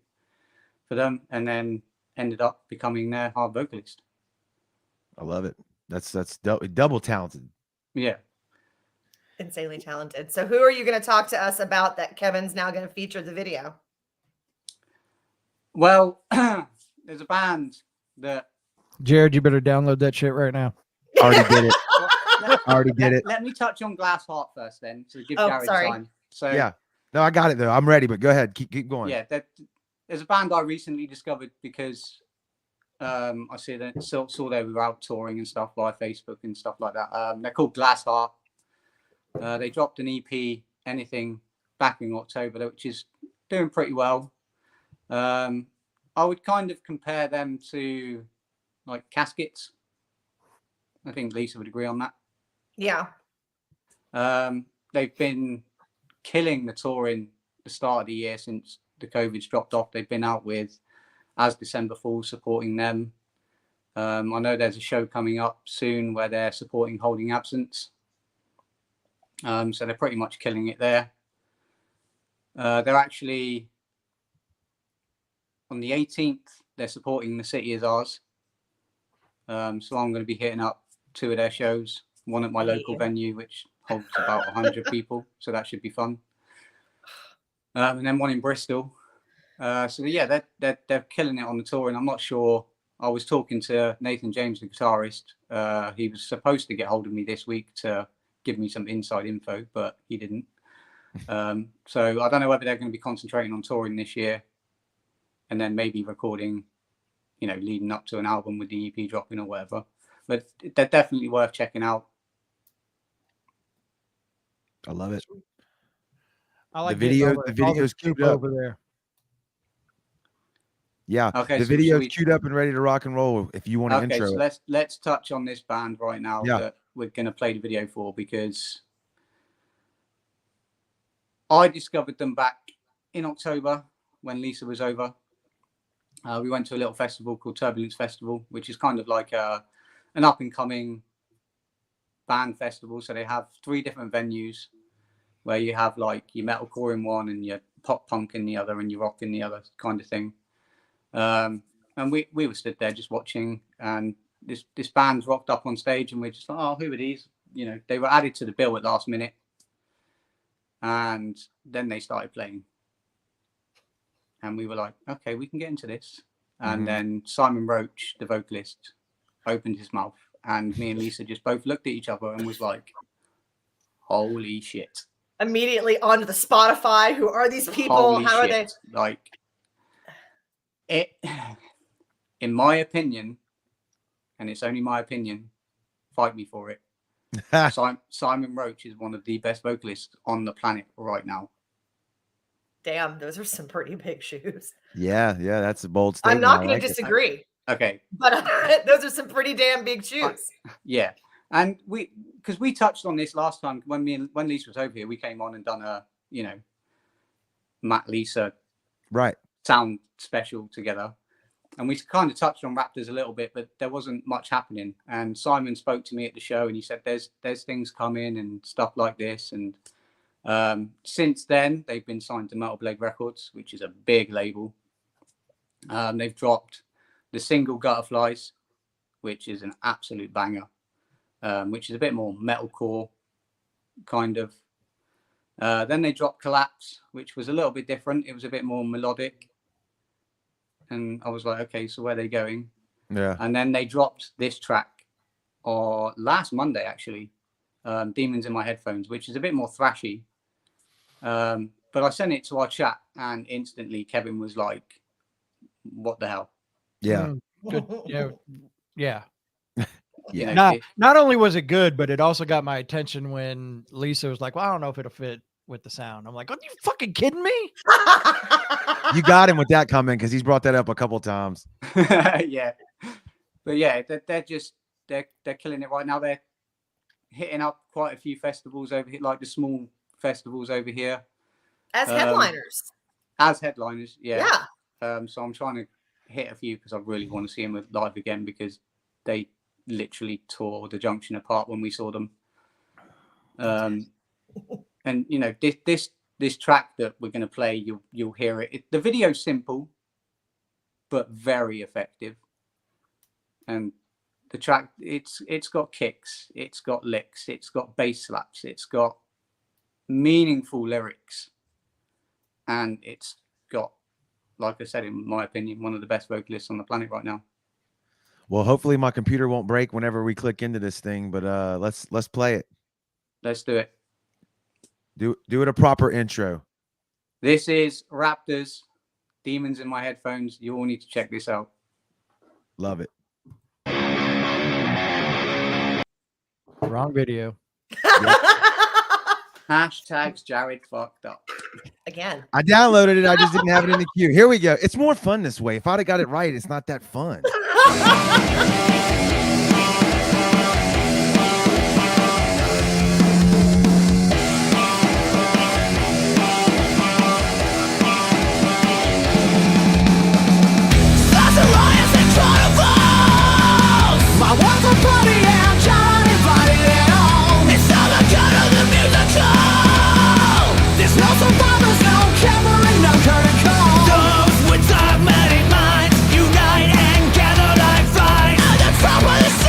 for them and then ended up becoming their hard vocalist. I love it. That's double talented. Yeah. Insanely talented. So who are you going to talk to us about that Kevin's now going to feature the video? Well, there's a band that Jared, you better download that shit right now. Already did it. Already did it. Let me touch on Glass Heart first then to give Oh, Jared sorry. time. So Yeah. No, I got it though. I'm ready, but go ahead. Keep going. yeah, there's a band I recently discovered because I saw they were out touring and stuff via Facebook and stuff like that. They're called Glass Heart. They dropped an EP, Anything, back in October, which is doing pretty well. I would kind of compare them to like Caskets. I think Lisa would agree on that. Yeah. They've been killing the touring the start of the year since the COVID's dropped off. They've been out with As December Falls supporting them. I know there's a show coming up soon where they're supporting Holding Absence. So they're pretty much killing it there. They're actually on the 18th, they're supporting The City Is Ours. So I'm going to be hitting up 2 of their shows, one at my local venue, which holds about 100 people. So that should be fun. And then one in Bristol. So yeah, they're killing it on the tour. And I'm not sure. I was talking to Nathan James, the guitarist. He was supposed to get hold of me this week to give me some inside info, but he didn't. So I don't know whether they're going to be concentrating on touring this year and then maybe recording, leading up to an album with the EP dropping or whatever. But they're definitely worth checking out. I love it. I like the video's queued up over there. Yeah. Okay, the so video's queued up and ready to rock and roll if you want to intro so it. let's touch on this band right now that we're going to play the video for, because I discovered them back in October when Lisa was over. We went to a little festival called Turbulence Festival, which is kind of like an up-and-coming band festival. So they have 3 different venues where you have like your metalcore in one and your pop punk in the other and your rock in the other kind of thing. And we were stood there just watching, and this band's rocked up on stage, and we're just like, oh, who are these? They were added to the bill at last minute, and then they started playing, and we were like, okay, we can get into this. And then Simon Roach, the vocalist, opened his mouth, and me and Lisa just both looked at each other and was like, holy shit. Immediately onto the Spotify. Who are these people? Holy How shit. are they? Like, in my opinion, and it's only my opinion, fight me for it. Simon Roach is one of the best vocalists on the planet right now. Damn, those are some pretty big shoes. Yeah, that's a bold I'm statement. not going to disagree. Okay. But those are some pretty damn big shoes. Yeah. And because we touched on this last time when Lisa was over here, we came on and done a, Matt Lisa sound special together. And we kind of touched on Raptors a little bit, but there wasn't much happening. And Simon spoke to me at the show and he said, there's things coming and stuff like this. And since then, they've been signed to Metal Blade Records, which is a big label. They've dropped the single Gutterflies, which is an absolute banger, which is a bit more metalcore kind of. Then they dropped Collapse, which was a little bit different. It was a bit more melodic. And I was like, okay, so where are they going? Yeah. And then they dropped this track last Monday, actually, Demons in My Headphones, which is a bit more thrashy. But I sent it to our chat, and instantly Kevin was like, "What the hell?" Yeah. Good. Yeah. Yeah. You know, Not only was it good, but it also got my attention when Lisa was like, "Well, I don't know if it'll fit with the sound." I'm like, "Are you fucking kidding me?" You got him with that comment because he's brought that up a couple times. yeah, but yeah, they're just they're killing it right now. They're hitting up quite a few festivals over here, like the small festivals over here, As headliners. As headliners, yeah. Yeah. So I'm trying to hit a few because I really want to see them live again, because they literally tore the Junction apart when we saw them. And you know, this track that we're going to play, you'll hear it. The video's simple, but very effective. And the track, it's got kicks, it's got licks, it's got bass slaps, it's got meaningful lyrics, and it's got, like I said, in my opinion, one of the best vocalists on the planet right now. Well, hopefully my computer won't break whenever we click into this thing, but let's play it. Let's do it. Do it a proper intro. This is Raptors, Demons in My Headphones. You all need to check this out. Love it. Wrong video. Hashtags Jared fucked up. Again. I downloaded it. I just didn't have it in the queue. Here we go. It's more fun this way. If I'd have got it right, it's not that fun. Those with dogmatic minds unite and gather like flies. And the trouble is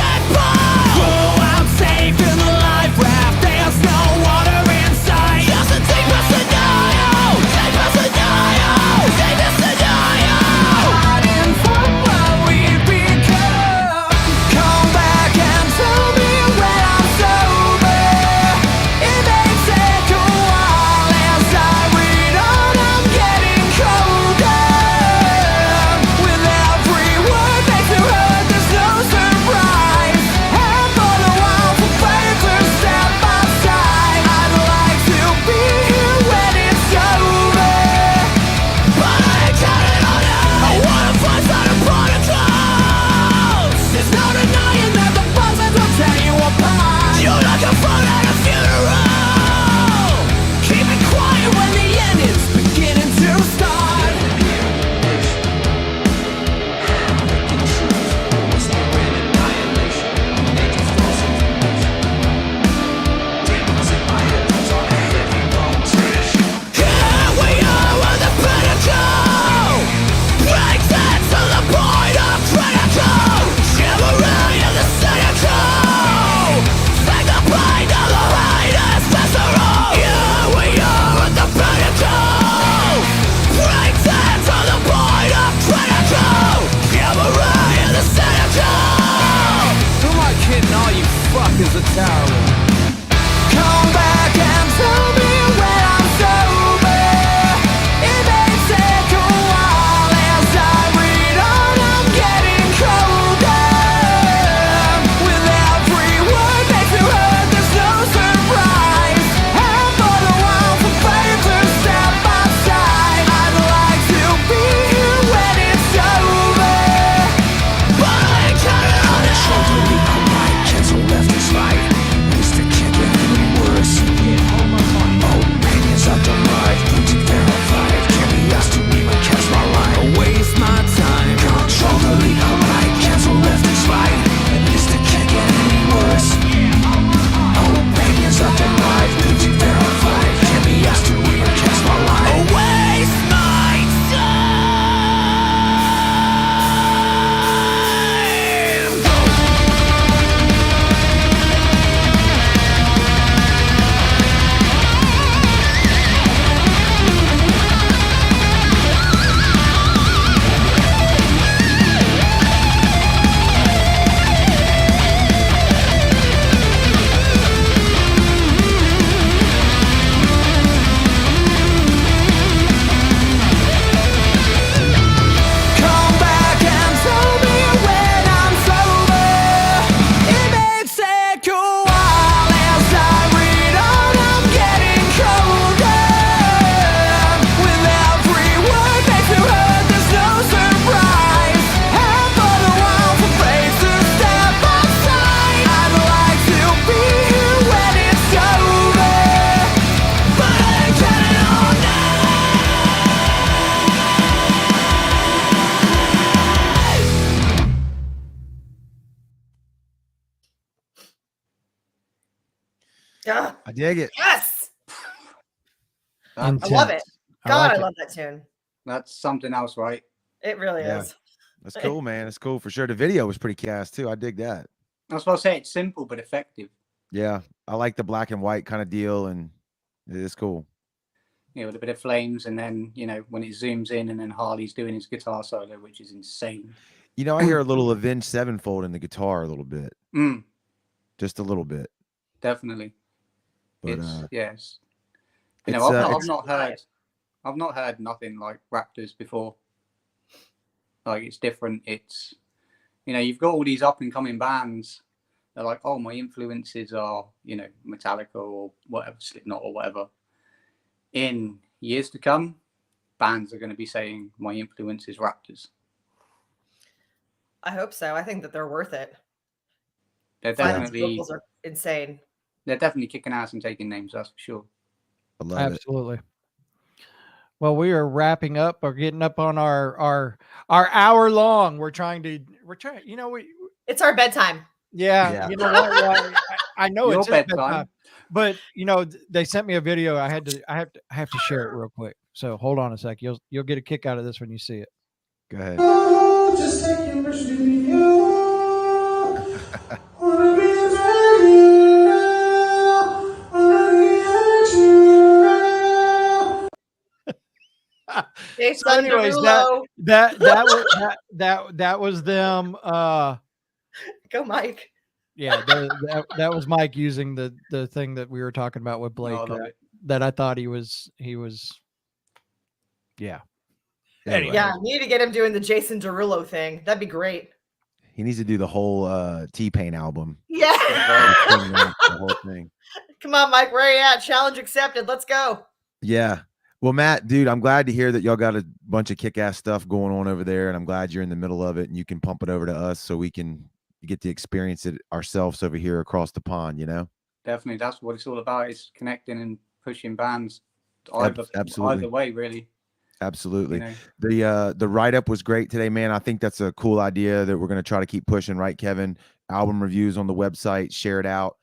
Ah, I dig it. yes, That's, I love it. Intense. God, like I it. love that tune. that's something else, right? It really Yeah. is. That's cool, man. It's cool for sure. The video was pretty cast too. I dig that. That's what I say. It's simple but effective. Yeah, I like the black and white kind of deal, and it is cool. With a bit of flames, and then when it zooms in, and then Harley's doing his guitar solo, which is insane. I hear a little Avenged Sevenfold in the guitar a little bit, just a little bit. Definitely. But yes. it's, I've not heard nothing like Raptors before. Like, it's different. It's you've got all these up and coming bands. They're like, oh, my influences are Metallica or whatever, Slipknot or whatever. In years to come, bands are going to be saying my influence is Raptors. I hope so. I think that they're worth it. They're Simon's definitely vocals are insane. they're definitely kicking ass and taking names, that's for sure. I love it. Absolutely. Well, we are wrapping up or getting up on our hour long. We're trying, It's our bedtime. yeah. You know what? Yeah, I know Your it's his bedtime. bedtime, but they sent me a video. I have to share it real quick. So hold on a sec. You'll get a kick out of this when you see it. Go ahead. Just taking the studio. Wanna be a radio. Wanna be a Jason So anyways, Derulo. that was them. Go, Mike. Yeah, that was Mike using the thing that we were talking about with Blake. I love it. That I thought he was. Yeah. Anyway. Yeah, need to get him doing the Jason Derulo thing. That'd be great. He needs to do the whole T-Pain album. Yeah. The whole thing. Come on, Mike. Where are you at? Challenge accepted. Let's go. Yeah. Well, Matt, dude, I'm glad to hear that y'all got a bunch of kick-ass stuff going on over there, and I'm glad you're in the middle of it, and you can pump it over to us so we can get to experience it ourselves over here across the pond. Definitely, that's what it's all about. Is connecting and pushing bands Absolutely. either way, really. Absolutely. The write-up was great today, man. I think that's a cool idea that we're going to try to keep pushing, right, Kevin? Album reviews on the website, share it out.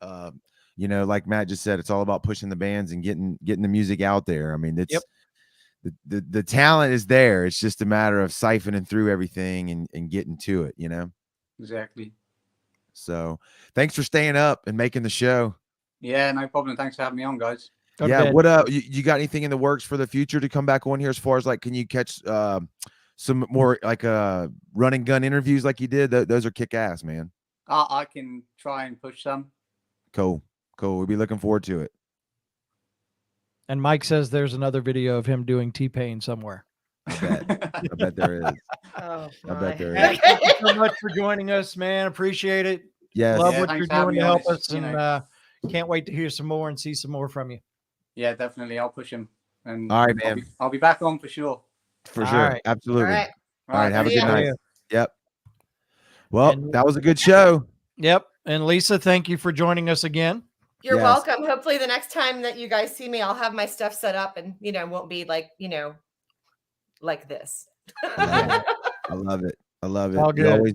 Like Matt just said, it's all about pushing the bands and getting the music out there. I mean, it's the talent is there. It's just a matter of siphoning through everything and getting to it, Exactly. So thanks for staying up and making the show. Yeah, no problem. Thanks for having me on, guys. What you got anything in the works for the future to come back on here as far as like, can you catch some more like run and gun interviews like you did? Those are kick ass, man. I can try and push some. Cool. We'll be looking forward to it. And Mike says there's another video of him doing T-Pain somewhere. I bet there is. Oh, I bet there is. Thank you so much for joining us, man. Appreciate it. Yes. Love Yeah, what thanks you're for having doing me to on. help It's, us, and can't wait to hear some more and see some more from you. Yeah, definitely. I'll push him. And All right, man. I'll be back on for sure. For All sure. right. Absolutely. All right. All right. Have a See good ya. night. Yep. Well, And- that was a good show. Yep. And Lisa, thank you for joining us again. You're Yes. welcome. Hopefully the next time that you guys see me, I'll have my stuff set up and, won't be like, like this. I love it. I love it. All good.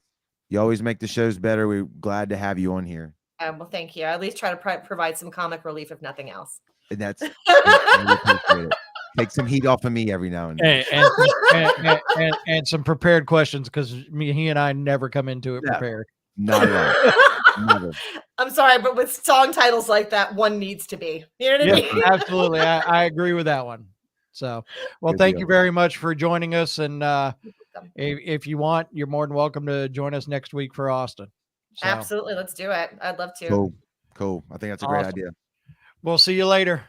You always make the shows better. We're glad to have you on here. Well, thank you. I at least try to provide some comic relief, if nothing else. And that's I appreciate it. Take some heat off of me every now and then. And some prepared questions, because he and I never come into it prepared. Not at all. Never. I'm sorry, but with song titles like that, one needs to be. You know what I Yeah, mean? absolutely. I agree with that one. So, well, Good thank deal. you very much for joining us. And if you want, you're more than welcome to join us next week for Austin. So, Absolutely. Let's do it. I'd love to. Cool. I think that's a great Awesome. idea. we'll see you later.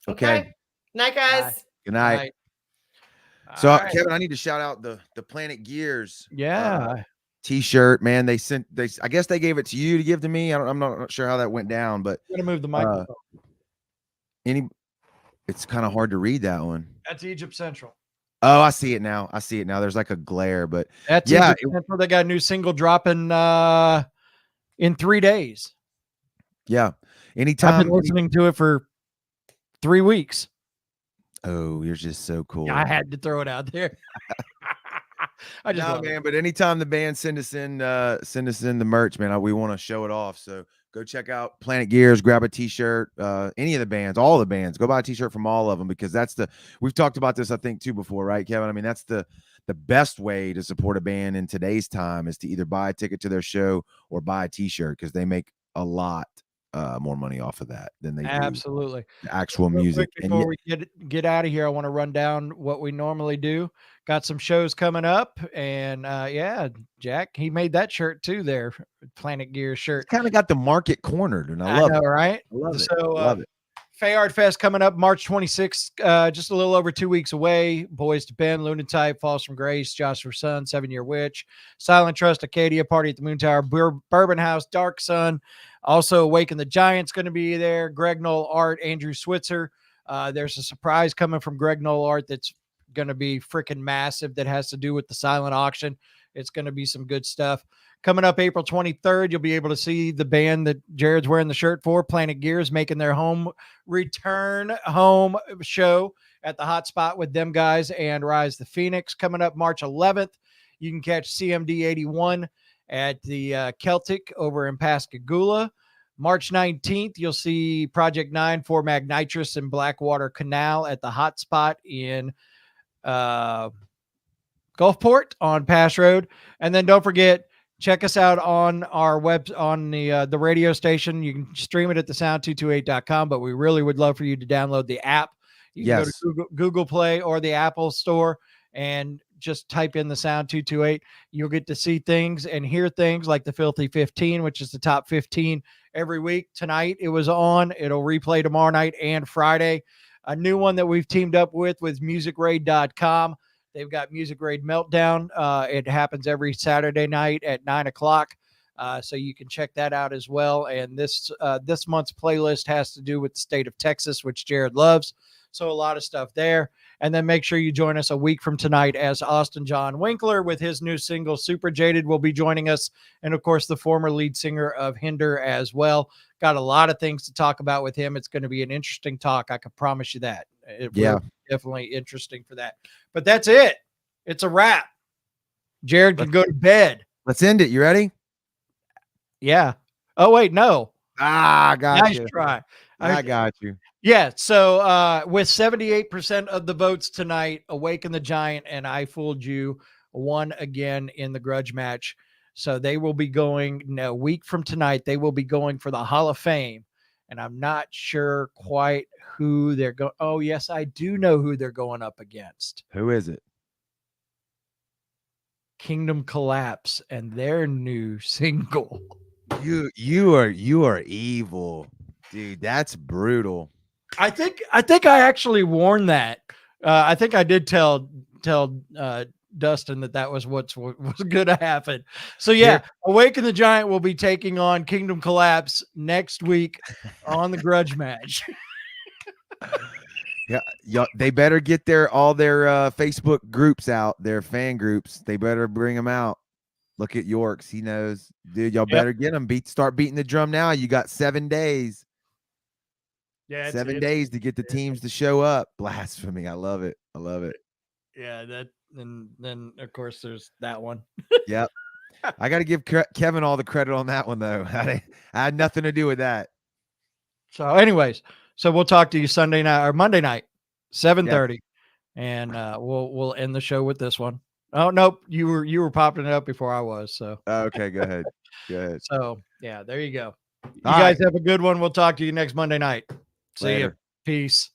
Okay. Night, guys. Good night. Night. So, All right. Kevin, I need to shout out the Planet Gears Yeah. T-shirt, man. I guess they gave it to you to give to me. I'm not sure how that went down, but I'm gonna move the microphone. it's kind of hard to read that one. That's Egypt Central. Oh, I see it now. There's like a glare, but That's yeah, Egypt Central. They got a new single dropping in 3 days. yeah. I've Anytime. been listening to it for 3 weeks. Oh, you're just so cool. I had to throw it out there. I just No, love it. man, but anytime the band send us in the merch, man, we want to show it off. So Go check out Planet Gears, grab a t-shirt, any of the bands, all the bands. Go buy a t-shirt from all of them, because we've talked about this, I think, too, before, right, Kevin? I mean, that's the best way to support a band in today's time, is to either buy a ticket to their show or buy a t-shirt, because they make a lot more money off of that than they do Absolutely. the actual Real music. quick before we get out of here, I want to run down what we normally do. Got some shows coming up, and yeah, Jack, he made that shirt too there, Planet Gear shirt. Kind of got the market cornered, and I I love know, it. right? I love it. So Love it. Fayard Fest coming up March 26th, just a little over 2 weeks away. Boys to Ben, Lunatype, Falls from Grace, Joshua Sun, 7 Year Witch, Silent Trust, Acadia, Party at the Moon Tower, Bourbon House, Dark Sun. Also, Awaken the Giant's going to be there. Greg Knoll Art, Andrew Switzer. There's a surprise coming from Greg Knoll Art that's going to be freaking massive, that has to do with the silent auction. It's going to be some good stuff. Coming up April 23rd, you'll be able to see the band that Jared's wearing the shirt for, Planet Gears, making their return home show at the Hot Spot with them guys and Rise the Phoenix. Coming up March 11th, you can catch CMD 81 at the Celtic over in Pascagoula. March 19th, you'll see Project 9 for Magnitrous and Blackwater Canal at the Hot Spot in Gulfport on Pass Road. And then don't forget, check us out on our the radio station. You can stream it at thesound228.com, but we really would love for you to download the app. You can go to Google Play or the Apple Store and just type in the Sound 228. You'll get to see things and hear things like the Filthy 15, which is the top 15 every week. Tonight it was on. It'll replay tomorrow night and Friday. A new one that we've teamed up with musicraid.com. They've got Music Raid Meltdown. It happens every Saturday night at 9:00. So you can check that out as well. And this month's playlist has to do with the state of Texas, which Jared loves. So a lot of stuff there. And then make sure you join us a week from tonight as Austin John Winkler with his new single, Super Jaded, will be joining us. And of course, the former lead singer of Hinder as well. Got a lot of things to talk about with him. It's going to be an interesting talk. I can promise you that. It will be definitely interesting for that. But that's it. It's a wrap. Jared can go to bed. Let's end it. You ready? Yeah. Oh, wait, no. I got nice you. Try. I got you. Yeah. So with 78% of the votes tonight, Awaken the Giant and I Fooled You won again in the Grudge Match. So they will be going a week from tonight. They will be going for the Hall of Fame. And I'm not sure quite who they're going. Oh, yes, I do know who they're going up against. Who is it? Kingdom Collapse and their new single. You are evil, dude. That's brutal. I think I actually warned that. I think I did tell Dustin that was what was going to happen. So yeah, Awaken the Giant will be taking on Kingdom Collapse next week on the Grudge Match. Yeah, they better get all their Facebook groups out, their fan groups. They better bring them out. Look at Yorks, he knows, dude. Y'all better get them. Start beating the drum now. You got 7 days. Yeah, 7 days to get the teams to show up. Blasphemy. I love it. I love it. Yeah, that and then of course there's that one. Yep. I got to give Kevin all the credit on that one though. I had nothing to do with that. So, anyways, we'll talk to you Sunday night or Monday night, 7:30, and we'll end the show with this one. Oh nope, you were popping it up before I was. So okay, go ahead. Go ahead. So yeah, there you go. You guys have a good one. We'll talk to you next Monday night. See you. Peace.